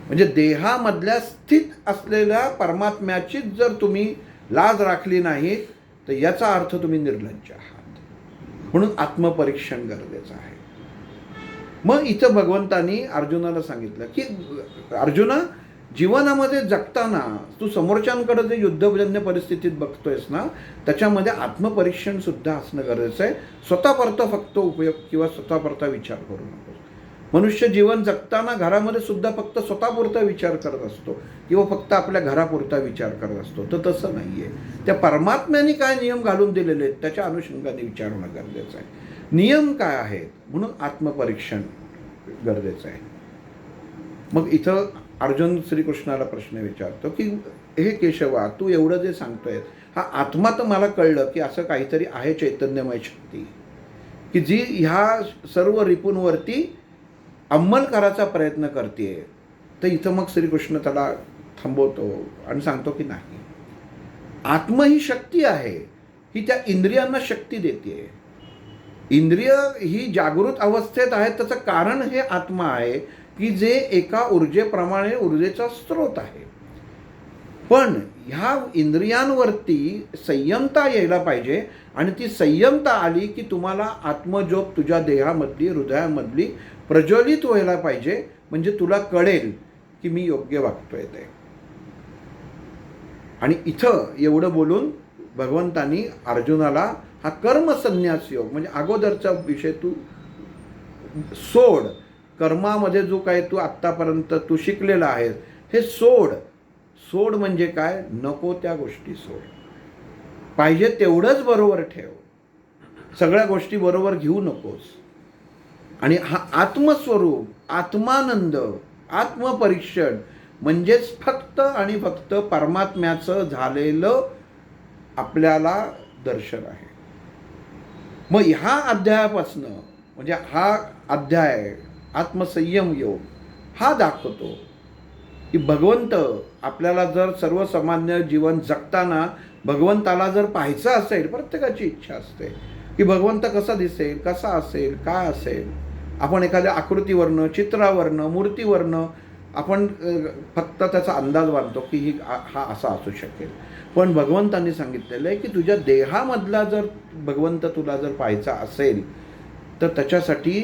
म्हणजे देहामधल्या स्थित असलेल्या परमात्म्याचीच जर तुम्ही लाज राखली नाही तर याचा अर्थ तुम्ही निर्लज्ज आहात. म्हणून आत्मपरीक्षण गरजेचं आहे. मग इथं भगवंतांनी अर्जुनाला सांगितलं की अर्जुना, जीवनामध्ये जगताना तू समोरच्यांकडे जे युद्धजन्य परिस्थितीत बघतोयस ना, त्याच्यामध्ये आत्मपरीक्षण सुद्धा असणं गरजेचं आहे. स्वतःपुरता फक्त उपयोग किंवा स्वतःपुरता विचार करू नकोस. मनुष्य जीवन जगताना घरामध्ये सुद्धा फक्त स्वतःपुरता विचार करत असतो किंवा फक्त आपल्या घरापुरता विचार करत असतो. तर तसं नाही आहे. त्या परमात्म्याने काय नियम घालून दिलेले आहेत त्याच्या अनुषंगाने विचार होणं गरजेचं आहे. नियम काय आहेत म्हणून आत्मपरीक्षण गरजेचं आहे. मग इथं अर्जुन श्रीकृष्णाला प्रश्न विचारतो की हे केशवा, तू एवढं जे सांगतोय हा आत्मा तर मला कळलं की असं काहीतरी आहे चैतन्यमय शक्ती की जी ह्या सर्व रिपूंवरती अंमल करायचा प्रयत्न करते. तर इथं मग श्रीकृष्ण त्याला थांबवतो आणि सांगतो की नाही, आत्मा ही शक्ती आहे, ही त्या इंद्रियांना शक्ती देते. इंद्रिय ही जागृत अवस्थेत आहेत त्याचं कारण हे आत्मा आहे की जे एका ऊर्जेप्रमाणे ऊर्जेचा स्रोत आहे. पण ह्या इंद्रियांवरती संयमता यायला पाहिजे आणि ती संयमता आली की तुम्हाला आत्मज्योत तुझ्या देहामधली हृदयामधली प्रज्वलित व्हायला पाहिजे. म्हणजे तुला कळेल की मी योग्य वागतोय ते. आणि इथं एवढं बोलून भगवंतांनी अर्जुनाला हा कर्मसन्यास योग म्हणजे अगोदरचा विषय तू सोड, कर्मामध्ये जो काय तू आत्तापर्यंत तू शिकलेला आहेस हे सोड. सोड म्हणजे काय? नको त्या गोष्टी सोड. पाहिजे तेवढंच बरोबर ठेव, सगळ्या गोष्टी बरोबर घेऊ नकोस. आणि हा आत्मस्वरूप, आत्मानंद, आत्मपरीक्षण म्हणजेच फक्त आणि फक्त परमात्म्याचं झालेलं आपल्याला दर्शन आहे. मग ह्या अध्यायापासनं म्हणजे हा अध्याय आत्मसंयम योग हा दाखवतो की भगवंत आपल्याला जर सर्वसामान्य जीवन जगताना भगवंताला जर पाहायचं असेल, प्रत्येकाची इच्छा असते की भगवंत कसा दिसेल, कसा असेल, काय असेल. आपण एखाद्या आकृतीवरनं, चित्रावरनं, मूर्तीवरनं आपण फक्त त्याचा अंदाज बांधतो की हा असा असू शकेल. पण भगवंतांनी सांगितलेलं आहे की तुझ्या देहामधला जर भगवंत तुला जर पाहायचा असेल तर त्याच्यासाठी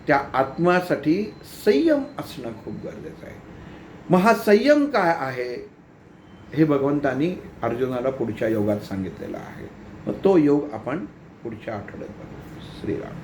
त्या आत्म्यासाठी संयम असणं खूप गरजेचं आहे. मग हा संयम काय आहे हे भगवंतांनी अर्जुनाला पुढच्या योगात सांगितलेला आहे. मग तो योग आपण पुढच्या आठवड्यात बघू. श्रीराम.